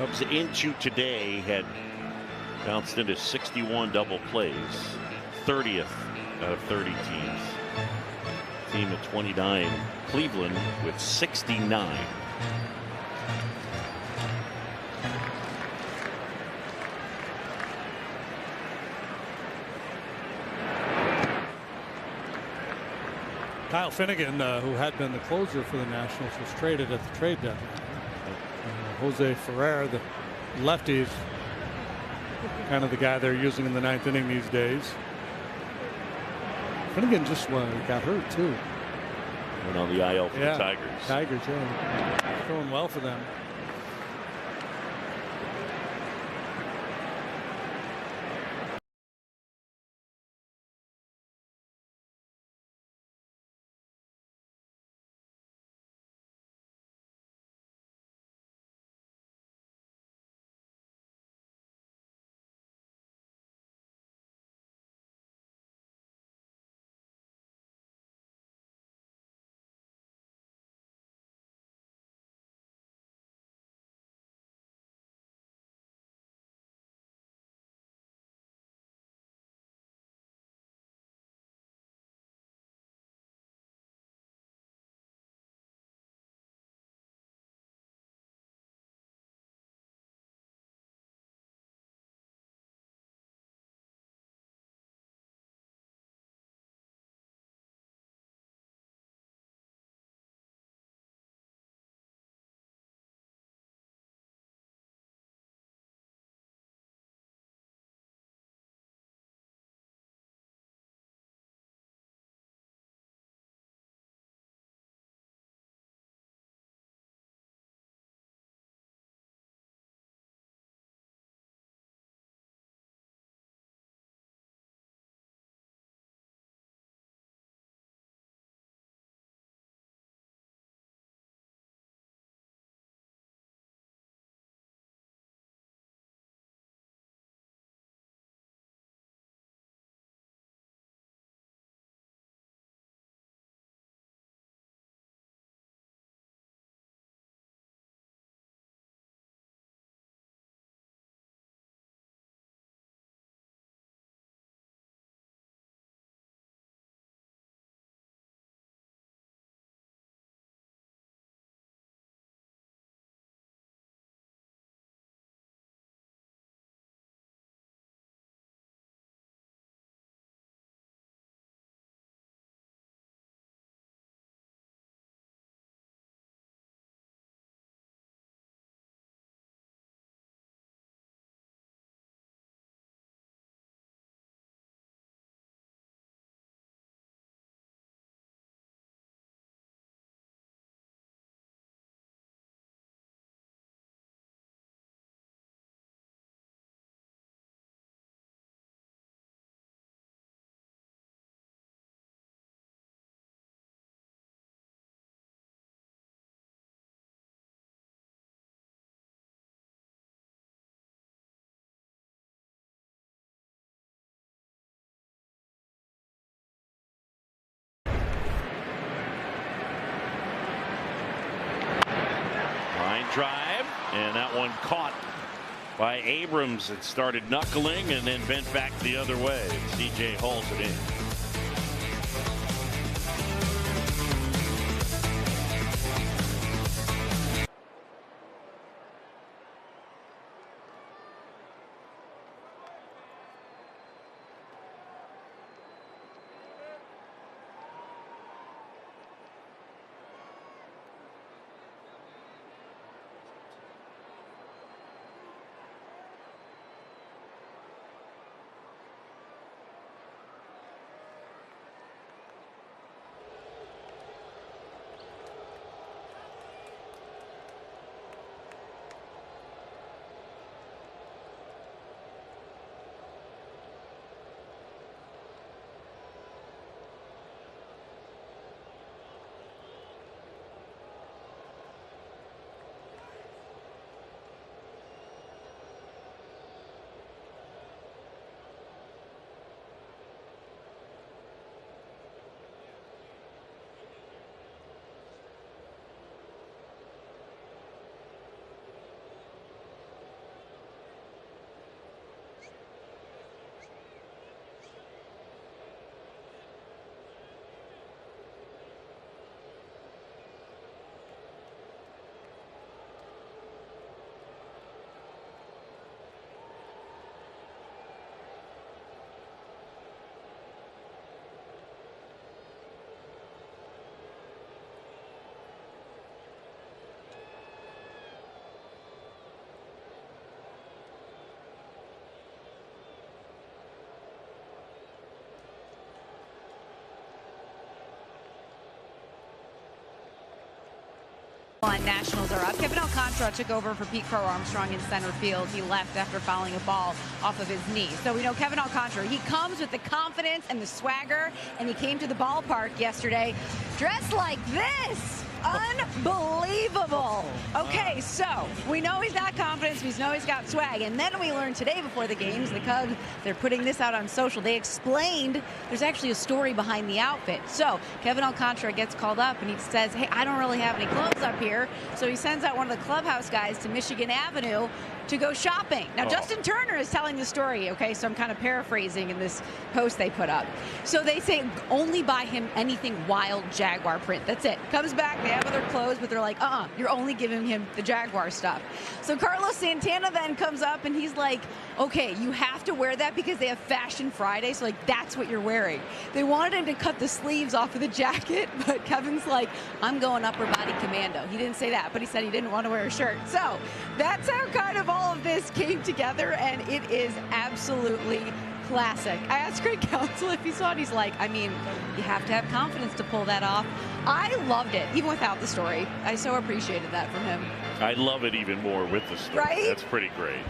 Cubs into today had bounced into 61 double plays, 30th out of 30 teams. Team at 29, Cleveland with 69. Kyle Finnegan, who had been the closer for the Nationals, was traded at the trade deadline. Jose Ferrer, the lefties, kind of the guy they're using in the 9th inning these days. Finnegan just got hurt too. Went on the IL for the Tigers. Tigers, yeah. Throwing well for them. Drive, and that one caught by Abrams. It started knuckling and then bent back the other way. CJ hauls it in. Nationals are up. Kevin Alcantara took over for Pete Crow Armstrong in center field. He left after fouling a ball off of his knee. So we know Kevin Alcantara, he comes with the confidence and the swagger, and he came to the ballpark yesterday dressed like this. Unbelievable. Okay, so we know he's got confidence. We know he's got swag. And then we learned today before the games, the Cubs, they're putting this out on social. They explained there's actually a story behind the outfit. So Kevin Alcantara gets called up and he says, hey, I don't really have any clothes up here. So he sends out one of the clubhouse guys to Michigan Avenue to go shopping. Now, Justin Turner is telling the story, okay, so I'm kind of paraphrasing in this post they put up. So they say only buy him anything wild Jaguar print. That's it. Comes back, they have other clothes, but they're like, you're only giving him the Jaguar stuff. So Carlos Santana then comes up and he's like, okay, you have to wear that because they have Fashion Friday, so like that's what you're wearing. They wanted him to cut the sleeves off of the jacket, but Kevin's like, I'm going upper body commando. He didn't say that, but he said he didn't want to wear a shirt. So that's how kind of all of this came together, and it is absolutely classic. I asked Craig Counsell if he saw it. He's like, I mean, you have to have confidence to pull that off. I loved it, even without the story. I so appreciated that from him. I love it even more with the story. Right? That's pretty great.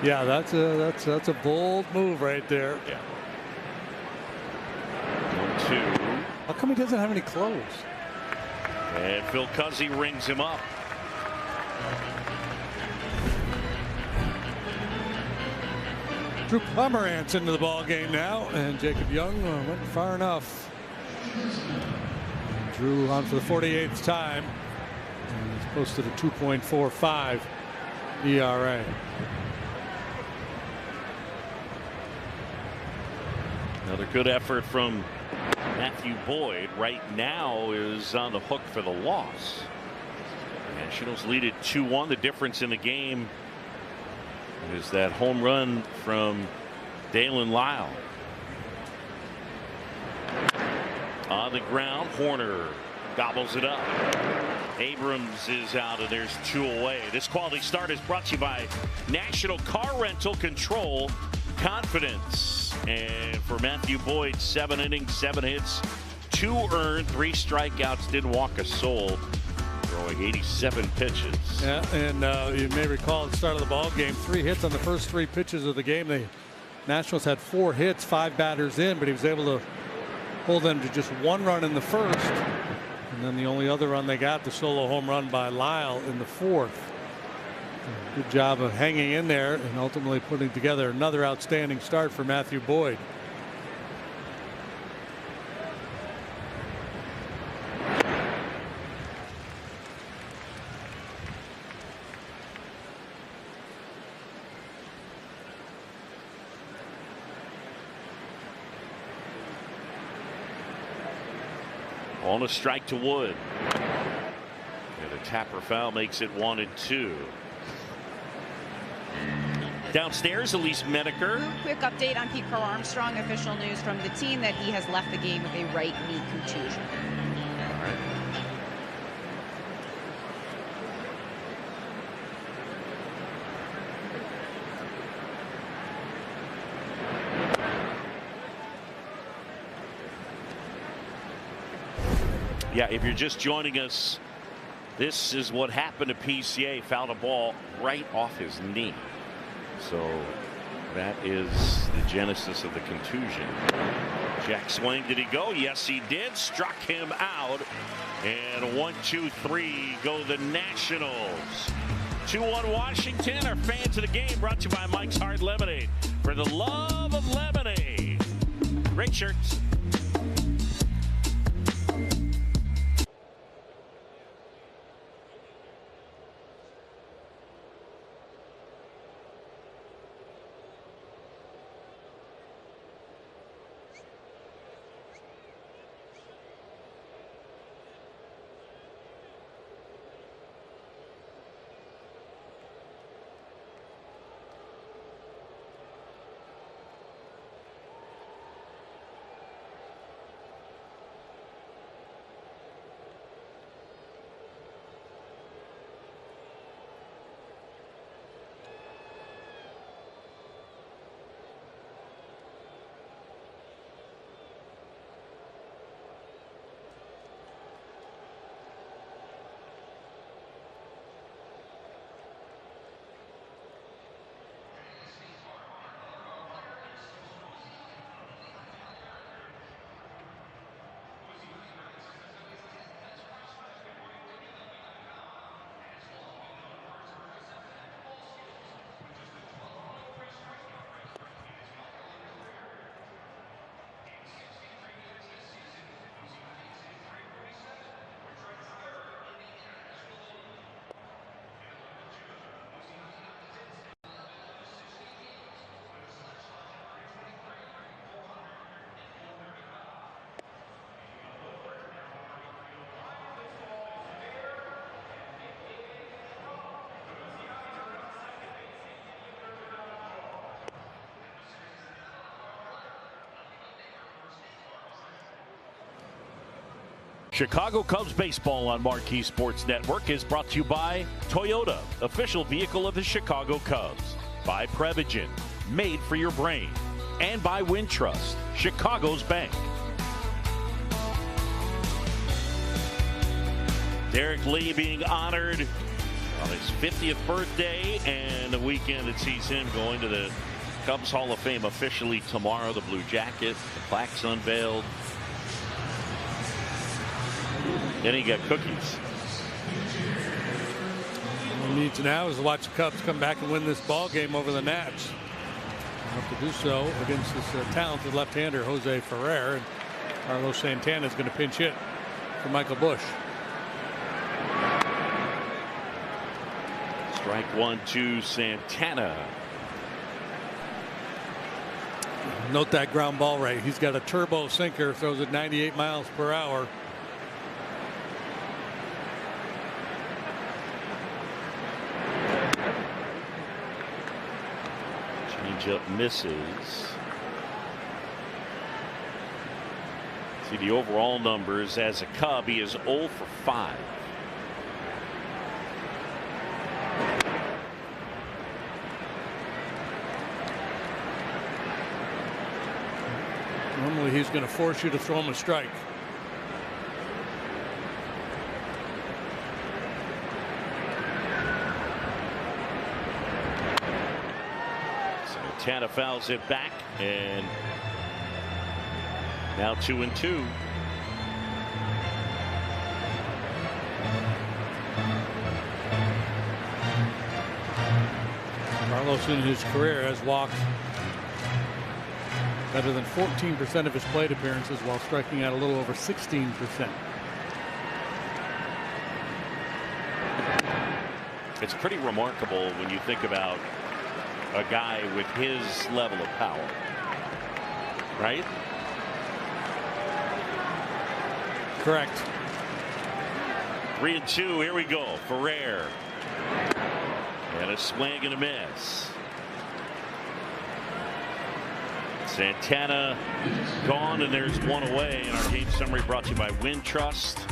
Yeah, that's a bold move right there. Yeah. 1-2. How come he doesn't have any clothes? And Phil Cuzzi rings him up. Drew Pomerantz into the ball game now, and Jacob Young went far enough. Drew on for the 48th time. And he's posted a 2.45 ERA. Another good effort from Matthew Boyd. Right now is on the hook for the loss. Nationals lead it 2-1. The difference in the game is that home run from Dalen Lyle. On the ground, Horner gobbles it up. Abrams is out, and there's 2 away. This quality start is brought to you by National Car Rental. Control confidence. And for Matthew Boyd, 7 innings, 7 hits, 2 earned, 3 strikeouts, didn't walk a soul. Throwing 87 pitches. Yeah, and you may recall at the start of the ball game, 3 hits on the first 3 pitches of the game. The Nationals had 4 hits, 5 batters in, but he was able to hold them to just 1 run in the first. And then the only other run they got, the solo home run by Lyle in the 4th. Good job of hanging in there and ultimately putting together another outstanding start for Matthew Boyd. On a strike to Wood. And a tapper foul makes it 1-2. Downstairs, Elise Menaker. Quick update on Pete Crow Armstrong. Official news from the team that he has left the game with a right knee contusion. All right. Yeah, if you're just joining us, this is what happened to PCA. Fouled a ball right off his knee. So that is the genesis of the contusion. Jack swing, did he go? Yes, he did. Struck him out. And 1-2-3 go the Nationals. 2-1 Washington. Our fans of the game brought to you by Mike's Hard Lemonade. For the love of lemonade. Great shirts. Chicago Cubs baseball on Marquee Sports Network is brought to you by Toyota, official vehicle of the Chicago Cubs. By Prevagen, made for your brain. And by Wintrust, Chicago's bank. Derek Lee being honored on his 50th birthday, and the weekend that sees him going to the Cubs Hall of Fame officially tomorrow. The blue jacket, the plaque's unveiled. Then he got cookies. All he needs now is to watch the Cubs come back and win this ball game over the Nats. They'll have to do so against this talented left-hander, Jose Ferrer. And Carlos Santana is going to pinch hit for Michael Busch. Strike 1-2, Santana. Note that ground ball rate. He's got a turbo sinker, throws at 98 miles per hour. Changeup misses. See the overall numbers as a Cub. He is 0 for 5. Normally he's going to force you to throw him a strike. Santana fouls it back, and now 2-2. Carlos in his career has walked better than 14% of his plate appearances while striking out a little over 16%. It's pretty remarkable when you think about a guy with his level of power, right? Correct. 3-2. Here we go. Ferrer. And a swing and a miss. Santana gone, and there's one away. And our game summary brought to you by Wintrust.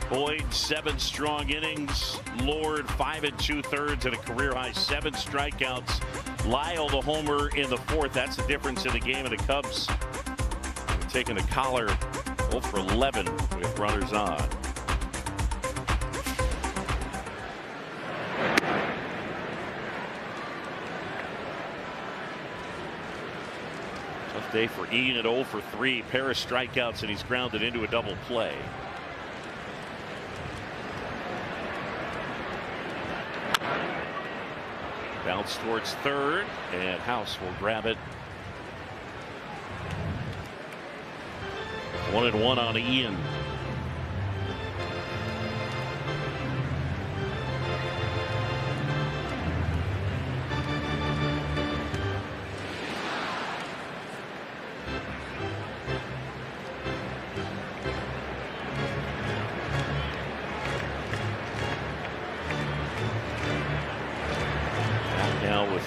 Boyd, 7 strong innings. Lord, 5 2/3 and a career high 7 strikeouts. Lyle, the homer in the 4th. That's the difference in the game. And the Cubs taking the collar 0 for 11 with runners on. Tough day for Ian at 0 for 3. Pair of strikeouts, and he's grounded into a double play. Bounce towards third, and House will grab it. 1-1 on Ian. Now with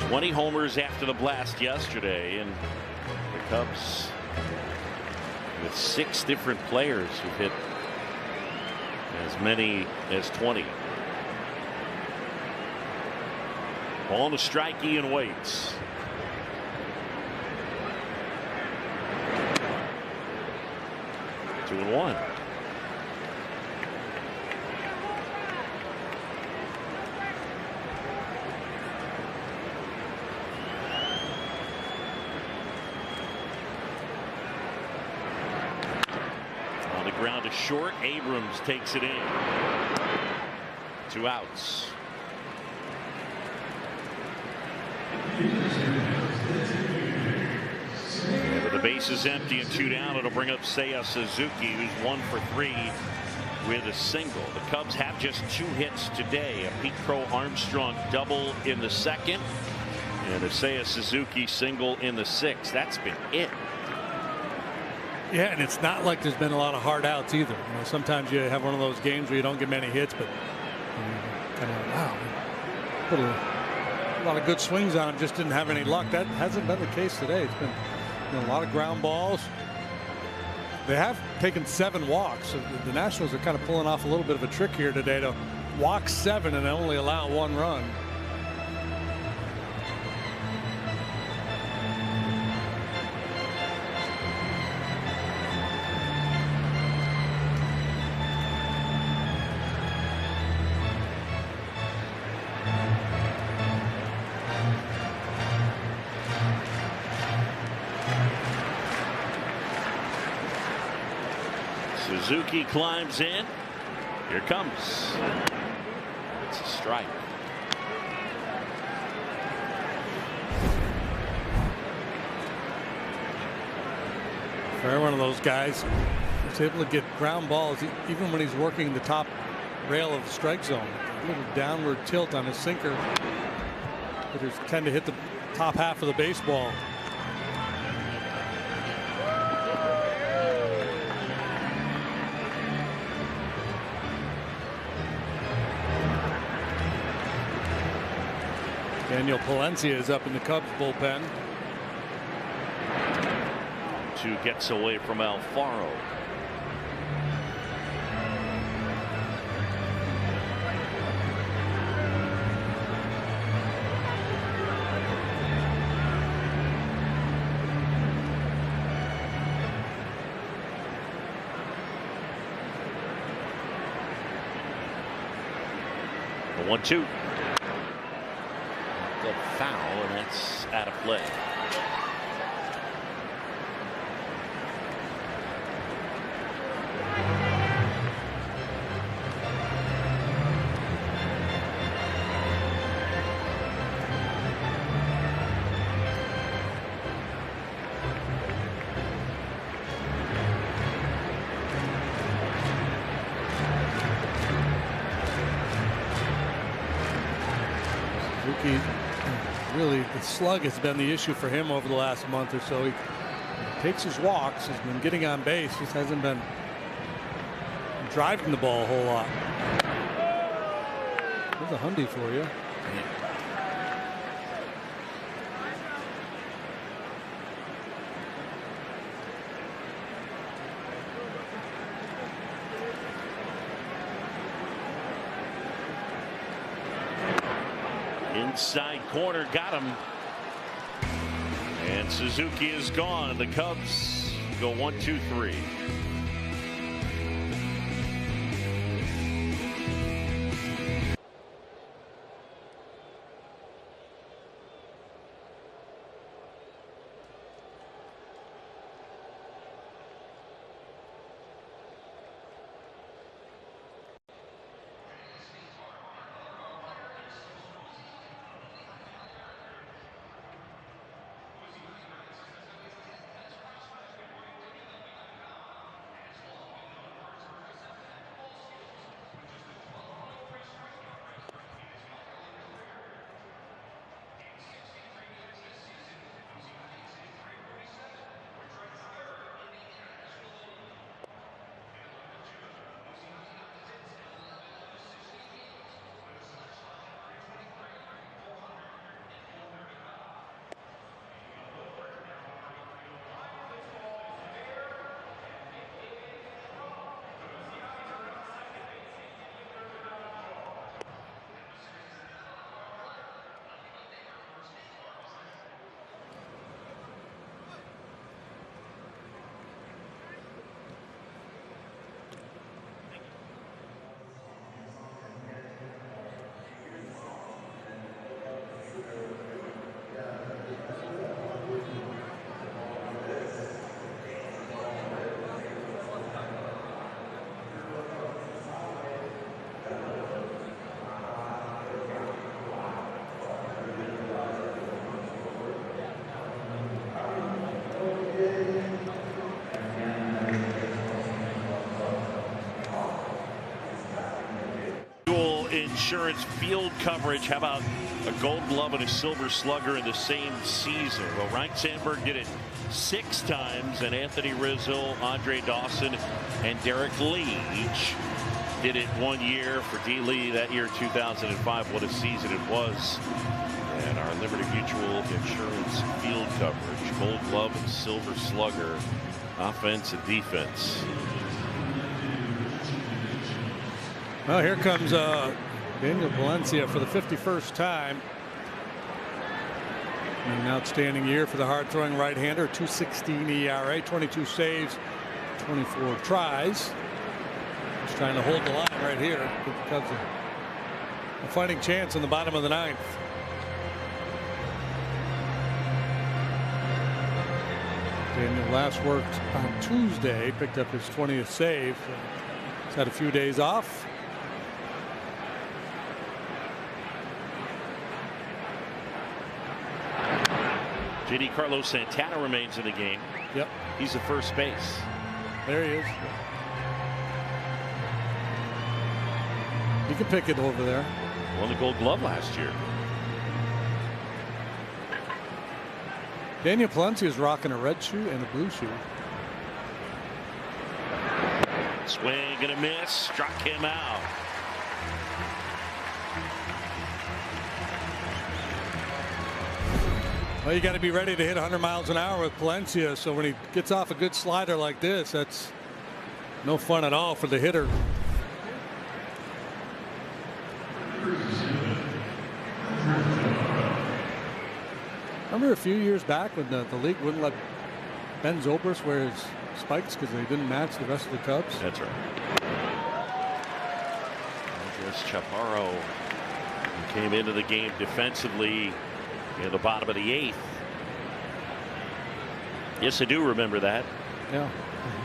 20 homers after the blast yesterday, and the Cubs with 6 different players who've hit as many as 20. Ball on the strike, Ian waits. Two and one. Ground to short. Abrams takes it in. 2 outs. And with the bases empty and 2 down, it'll bring up Seiya Suzuki, who's 1 for 3 with a single. The Cubs have just 2 hits today. A Pete Crow Armstrong double in the 2nd, and a Seiya Suzuki single in the 6th. That's been it. Yeah, and it's not like there's been a lot of hard outs either. You know, sometimes you have one of those games where you don't get many hits, but kind of wow, put a lot of good swings on him, just didn't have any luck. That hasn't been the case today. It's been a lot of ground balls, They have taken 7 walks. So the Nationals are kind of pulling off a little bit of a trick here today to walk 7 and only allow 1 run. Suzuki climbs in. Here comes. It's a strike. For one of those guys, he's able to get ground balls even when he's working the top rail of the strike zone. A little downward tilt on his sinker. Hitters tend to hit the top half of the baseball. Daniel Palencia is up in the Cubs bullpen. 2 gets away from Alfaro. The 1-2. The foul, and that's out of play. Suzuki, really, the slug has been the issue for him over the last month or so. He takes his walks, has been getting on base, just hasn't been driving the ball a whole lot. There's a Hyundai for you. Inside corner, got him. And Suzuki is gone. The Cubs go 1-2-3. Insurance field coverage. How about a Gold Glove and a Silver Slugger in the same season? Well, Ryne Sandberg did it 6 times, and Anthony Rizzo, Andre Dawson, and Derek Lee each did it 1 year. For D. Lee, that year 2005, what a season it was. And our Liberty Mutual Insurance field coverage, Gold Glove and Silver Slugger offense and defense. Well, here comes Daniel Valencia for the 51st time. An outstanding year for the hard-throwing right-hander. 2.16 ERA, 22 saves, 24 tries. Just trying to hold the line right here. Give the Cubs a fighting chance in the bottom of the ninth. Daniel last worked on Tuesday, picked up his 20th save. He's had a few days off. JD Carlos Santana remains in the game. Yep. He's at first base. There he is. He can pick it over there. Won the Gold Glove last year. Daniel Valencia is rocking a red shoe and a blue shoe. Swing and a miss. Struck him out. Well, you got to be ready to hit 100 miles an hour with Valencia. So when he gets off a good slider like this, that's no fun at all for the hitter. Remember a few years back when the league wouldn't let Ben Zobrist wear his spikes because they didn't match the rest of the Cubs? That's right. Andres Chaparro came into the game defensively in the bottom of the 8th. Yes, I do remember that. Yeah,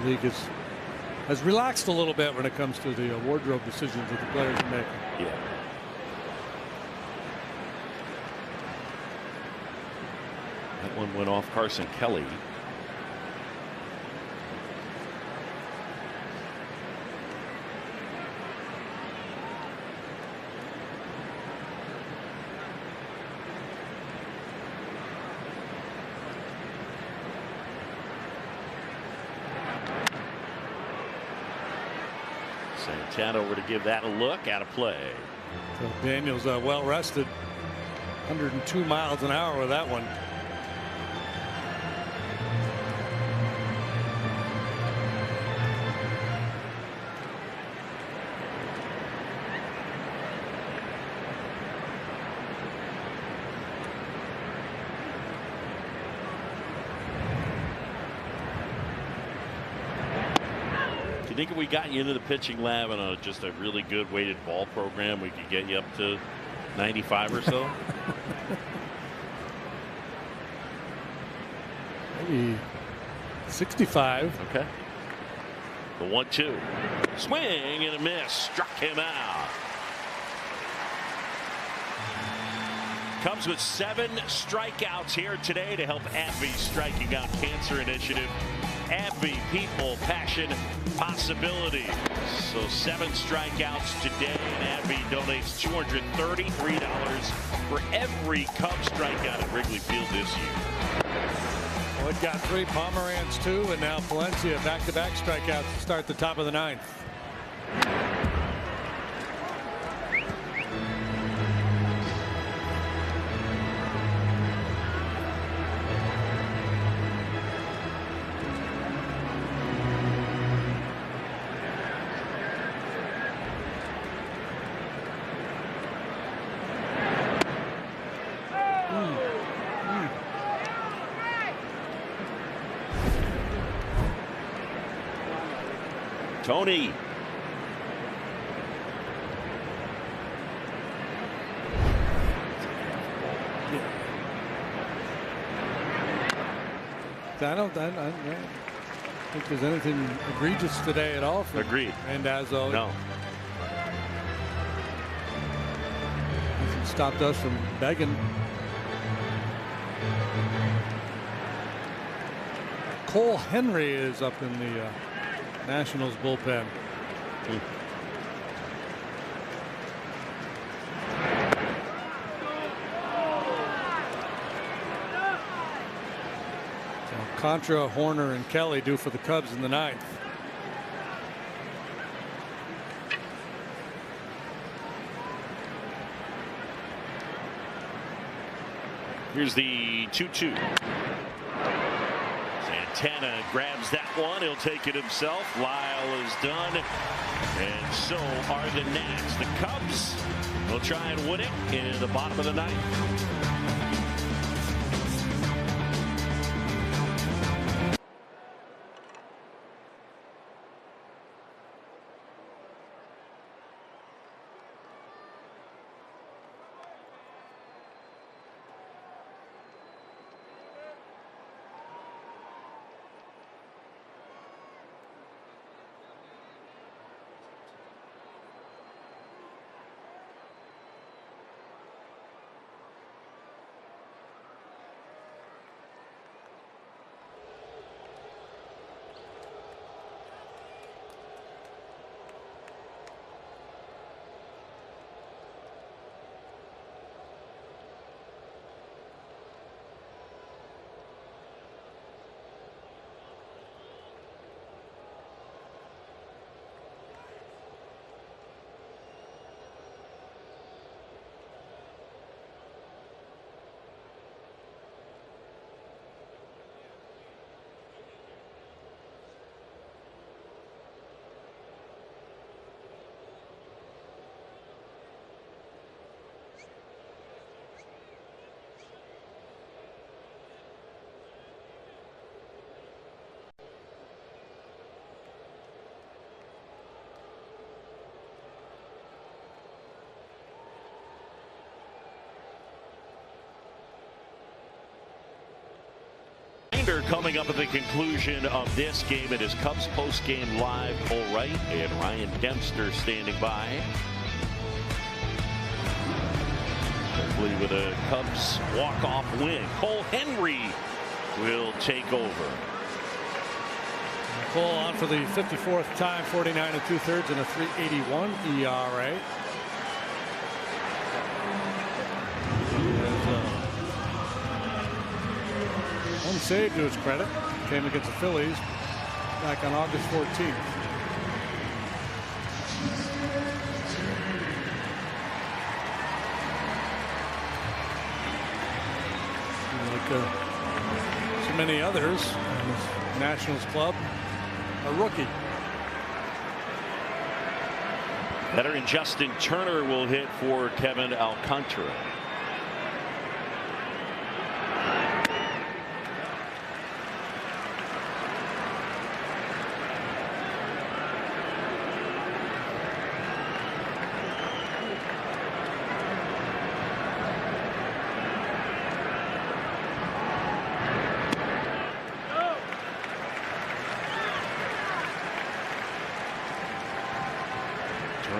the league has relaxed a little bit when it comes to the wardrobe decisions that the players are making. Yeah. That one went off Carson Kelly. Santana over to give that a look. Out of play. So Daniel's well rested. 102 miles an hour with that one. You think if we got you into the pitching lab and just a really good weighted ball program, we could get you up to 95 or so? Maybe 65. Okay. The 1-2. Swing and a miss. Struck him out. Cubs with 7 strikeouts here today to help AbbVie's Striking Out Cancer Initiative. AbbVie, people, passion, possibility. So 7 strikeouts today, and AbbVie donates $233 for every Cubs strikeout at Wrigley Field this year. Well, it got 3, Pomeranz 2, and now Valencia back-to-back strikeouts to start the top of the 9th. Tony. I don't think there's anything egregious today at all. For Agreed. Randazzo. No. Hasn't stopped us from begging. Cole Henry is up in the Nationals bullpen. So Contra, Horner, and Kelly do for the Cubs in the 9th. Here's the 2-2. Santana grabs that one. He'll take it himself. Lyle is done. And so are the Nats. The Cubs will try and win it in the bottom of the ninth. Coming up at the conclusion of this game, it is Cubs post-game live. Cole Wright and Ryan Dempster standing by. Hopefully with a Cubs walk-off win. Cole Henry will take over. Cole on for the 54th time, 49 2/3 and a 3.81 ERA. One save to his credit. Came against the Phillies back on August 14th. Like so many others in the Nationals club, a rookie. Veteran Justin Turner will hit for Kevin Alcantara.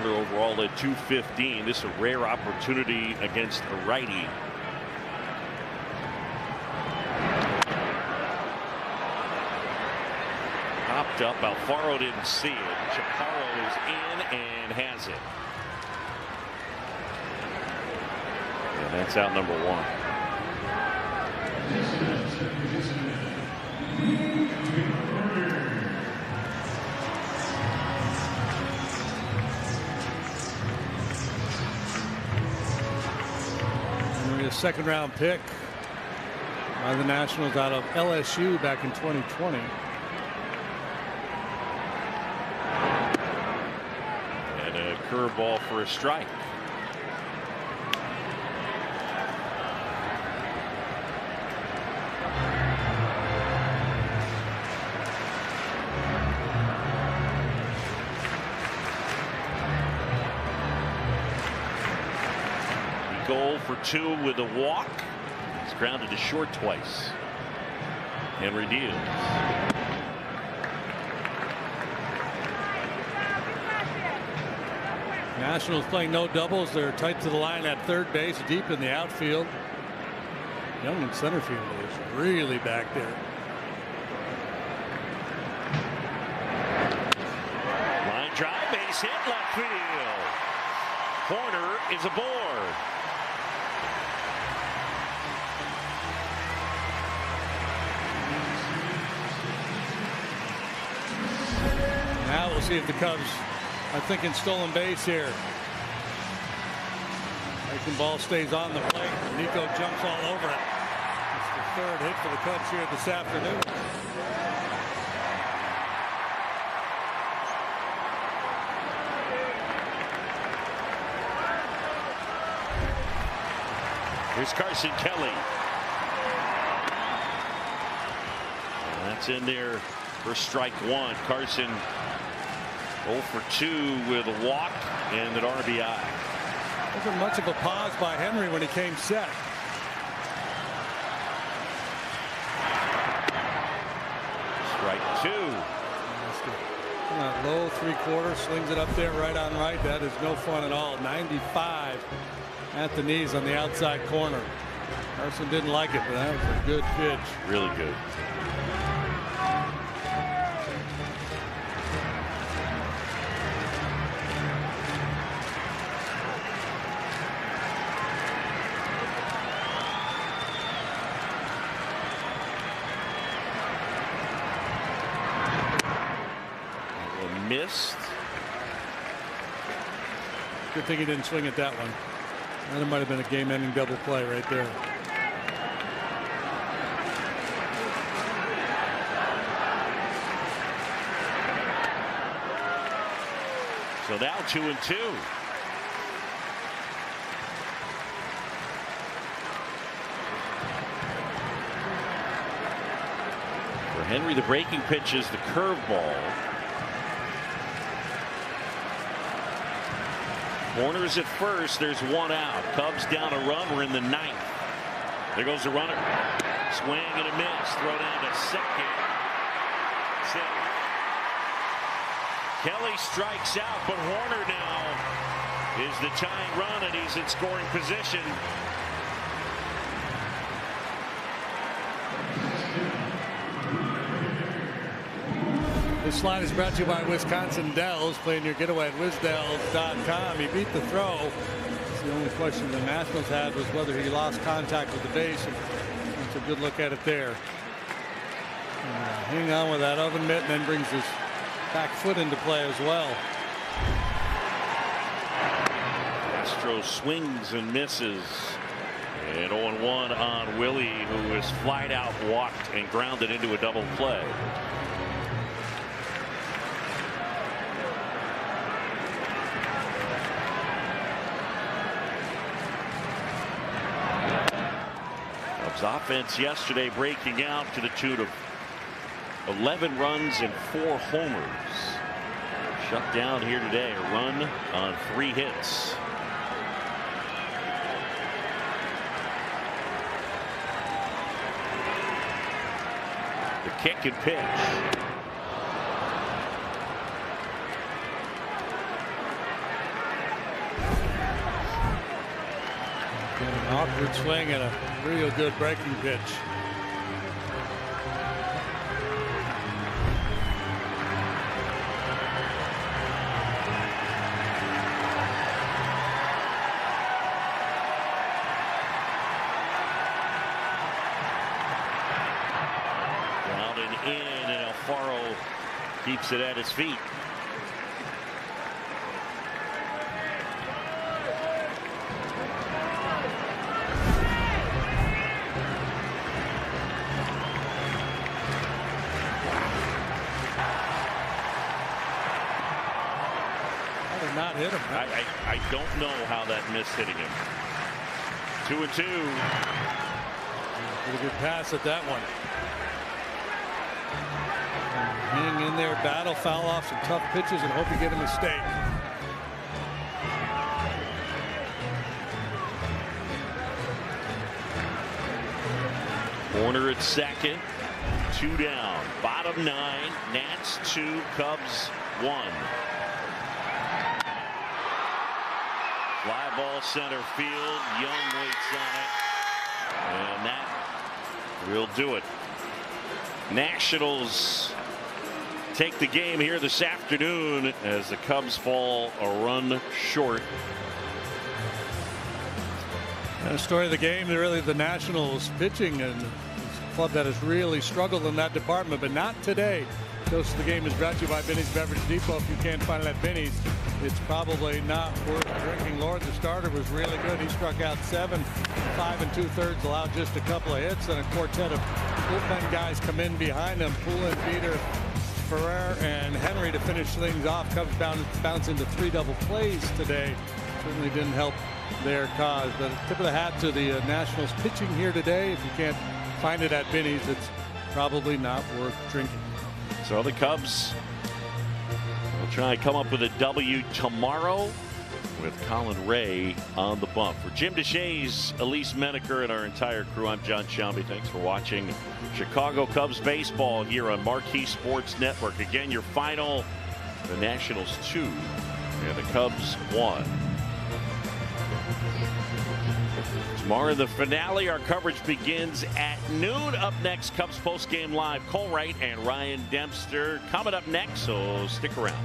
Overall at 215. This is a rare opportunity against a righty. Popped up. Alfaro didn't see it. Chaparro is in and has it. And that's out number one. A second round pick by the Nationals out of LSU back in 2020. And a curveball for a strike. Goal for two with a walk. He's grounded to short twice. Henry deals. Nationals playing no doubles. They're tight to the line at third base, deep in the outfield. Young in center field is really back there. Line drive, base hit, left field. Horner is aboard. Now we'll see if the Cubs are thinking stolen base here. Breaking ball stays on the plate. Nico jumps all over it. It's the third hit for the Cubs here this afternoon. Here's Carson Kelly. And that's in there for strike one. Carson 0 for 2 with a walk and an RBI. Wasn't much of a pause by Henry when he came set. Strike 2. Low 3/4, slings it up there right on right. That is no fun at all. 95 at the knees on the outside corner. Carson didn't like it, but that was a good pitch. Really good. Missed. Good thing he didn't swing at that one. That might have been a game-ending double play right there. So now 2-2. For Henry, the breaking pitch is the curveball. Corners at first. There's one out. Cubs down a run. We're in the 9th. There goes the runner. Swing and a miss. Throw down to second. Safe. Kelly strikes out, but Warner now is the tying run, and he's in scoring position. This line is brought to you by Wisconsin Dells. Playing your getaway at wisdells.com. He beat the throw. The only question the Nationals had was whether he lost contact with the base. And that's a good look at it there. Hang on with that oven mitt, and then brings his back foot into play as well. Castro swings and misses. And 0-1 on Willie, who is flied out, walked, and grounded into a double play. Offense yesterday breaking out to the tune of 11 runs and 4 homers. Shut down here today. A run on 3 hits. The kick and pitch. An awkward swing and a real good breaking pitch. Grounded in, and Alfaro keeps it at his feet. Not hit him. I don't know how that missed hitting him. 2-2. Pretty good pass at that one. Hang in there, battle, foul off some tough pitches, and hope you get a mistake. Warner at second. 2 down. Bottom 9. Nats 2. Cubs 1. Fly ball center field. Young waits on it. And that will do it. Nationals take the game here this afternoon as the Cubs fall a run short. And the story of the game, really the Nationals pitching, and a club that has really struggled in that department, but not today. Dose of the Game is brought to you by Binny's Beverage Depot. If you can't find it at Binny's, it's probably not worth drinking. Lord, the starter, was really good. He struck out 7, 5 2/3, allowed just a couple of hits, and a quartet of bullpen guys come in behind him. Poulin, Peter, Ferrer, and Henry to finish things off. Cubs bounce into 3 double plays today. Certainly didn't help their cause. But tip of the hat to the Nationals pitching here today. If you can't find it at Binny's, it's probably not worth drinking. So the Cubs will try and come up with a W tomorrow with Colin Ray on the bump. For Jim DeShays, Elise Menaker, and our entire crew, I'm John Shelby. Thanks for watching Chicago Cubs baseball here on Marquee Sports Network. Again, your final, the Nationals 2 and the Cubs 1. Tomorrow in the finale, our coverage begins at noon. Up next, Cubs Postgame Live. Cole Wright and Ryan Dempster coming up next, so stick around.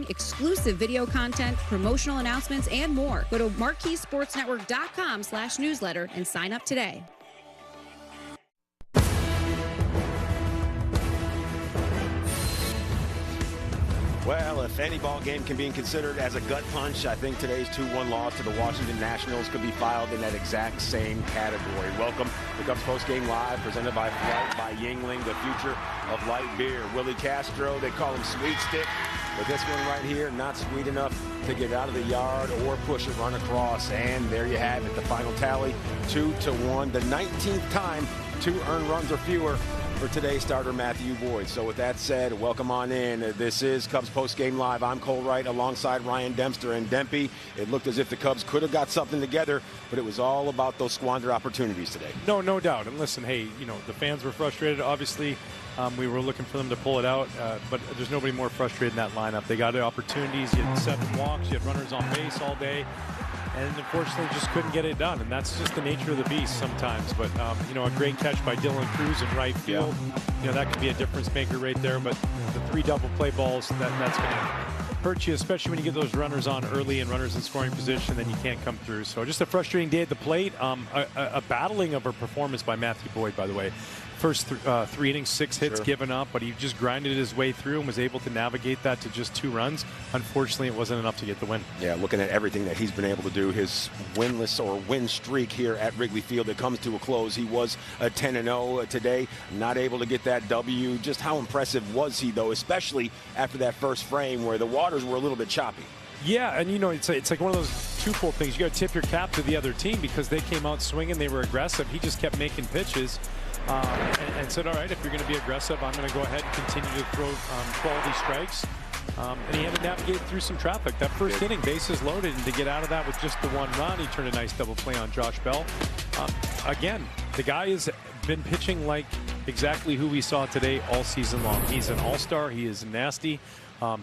Exclusive video content, promotional announcements, and more. Go to MarqueeSportsNetwork.com/newsletter and sign up today. Well, if any ball game can be considered as a gut punch, I think today's 2-1 loss to the Washington Nationals could be filed in that exact same category. Welcome to Cubs Postgame Live, presented by Flight by Yuengling, the future of light beer. Willie Castro, they call him Sweet Stick, but this one right here, not sweet enough to get out of the yard or push a run across. And there you have it, the final tally, 2-1, the 19th time 2 earned runs or fewer for today's starter, Matthew Boyd. So with that said, welcome on in. This is Cubs Postgame Live. I'm Cole Wright alongside Ryan Dempster. And Dempy, it looked as if the Cubs could have got something together, but it was all about those squandered opportunities today. No doubt. And listen, hey, you know, the fans were frustrated. Obviously, we were looking for them to pull it out, but there's nobody more frustrated in that lineup. They got opportunities. You had 7 walks. You had runners on base all day. and unfortunately just couldn't get it done. And that's just the nature of the beast sometimes. But, you know, a great catch by Dylan Cruz in right field. You know, that could be a difference maker right there. But the 3 double play balls, that's going to hurt you, especially when you get those runners on early and runners in scoring position, then you can't come through. So just a frustrating day at the plate. A battling of a performance by Matthew Boyd, by the way. First 3 innings, 6 hits given up, but he just grinded his way through and was able to navigate that to just 2 runs. Unfortunately, it wasn't enough to get the win. Yeah, looking at everything that he's been able to do, his winless or win streak here at Wrigley Field, it comes to a close. He was 10-0 today, not able to get that W. Just how impressive was he, though, especially after that first frame where the waters were a little bit choppy? Yeah, and you know, it's like one of those twofold things. You got to tip your cap to the other team because they came out swinging, they were aggressive. He just kept making pitches. And said, all right, if you're going to be aggressive, I'm going to go ahead and continue to throw quality strikes. And he had to navigate through some traffic. That first inning, bases loaded, and to get out of that with just the 1 run, he turned a nice double play on Josh Bell. Again, the guy has been pitching like exactly who we saw today all season long. He's an all-star. He is nasty.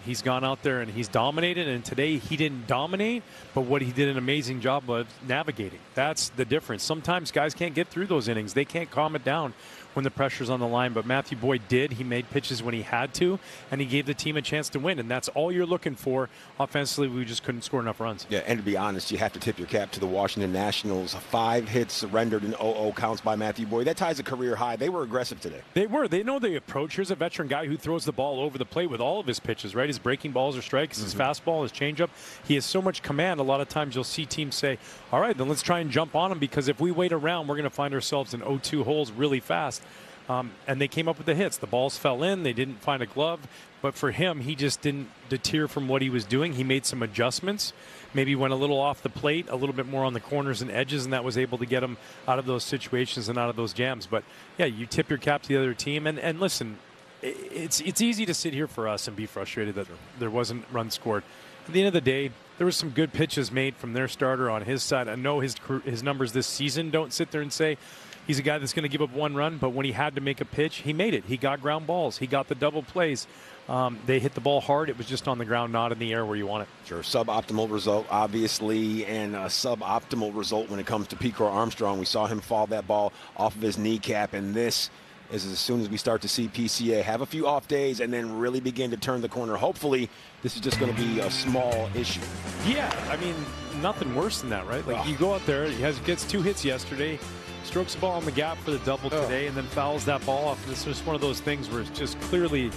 He's gone out there and he's dominated, and today he didn't dominate, but what he did an amazing job of navigating. That's the difference. Sometimes guys can't get through those innings. They can't calm it down when the pressure's on the line, but Matthew Boyd did. He made pitches when he had to, and he gave the team a chance to win, and that's all you're looking for. Offensively, we just couldn't score enough runs. Yeah, and to be honest, you have to tip your cap to the Washington Nationals. 5 hits surrendered and 0-0 counts by Matthew Boyd. That ties a career high. They were aggressive today. They were. They know the approach. Here's a veteran guy who throws the ball over the plate with all of his pitches, right? His breaking balls or strikes, his fastball, his changeup. He has so much command. A lot of times you'll see teams say, all right, then let's try and jump on him, because if we wait around, we're going to find ourselves in 0-2 holes really fast. And they came up with the hits. The balls fell in. They didn't find a glove. But for him, he just didn't deter from what he was doing. He made some adjustments. Maybe went a little off the plate, a little bit more on the corners and edges, and that was able to get him out of those situations and out of those jams. But, yeah, you tip your cap to the other team. And listen, it's easy to sit here for us and be frustrated that there wasn't runs scored. At the end of the day, there were some good pitches made from their starter on his side. I know his numbers this season don't sit there and say he's a guy that's going to give up 1 run, but when he had to make a pitch, he made it. He got ground balls. He got the double plays. They hit the ball hard. It was just on the ground, not in the air where you want it. Sure, suboptimal result, obviously, and a suboptimal result when it comes to Pete Crow Armstrong. We saw him fall that ball off of his kneecap, and this is as soon as we start to see PCA have a few off days and then really begin to turn the corner. Hopefully, this is just going to be a small issue. Yeah, I mean, nothing worse than that, right? Like, you go out there, he gets 2 hits yesterday, strokes the ball on the gap for the double today, and then fouls that ball off. And it's just one of those things where it's just clearly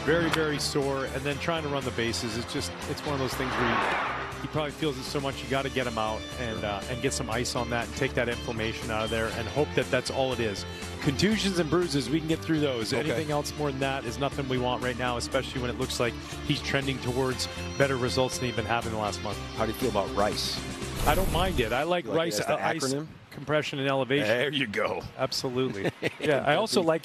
very, very sore, and then trying to run the bases. It's one of those things where he probably feels it so much you got to get him out and get some ice on that and take that inflammation out of there and hope that that's all it is. Contusions and bruises, we can get through those. Okay. Anything else more than that is nothing we want right now, especially when it looks like he's trending towards better results than he's been having the last month. How do you feel about Rice? I don't mind it. I like Rice. Ice, compression and elevation. There you go. Absolutely. Yeah, I also like it.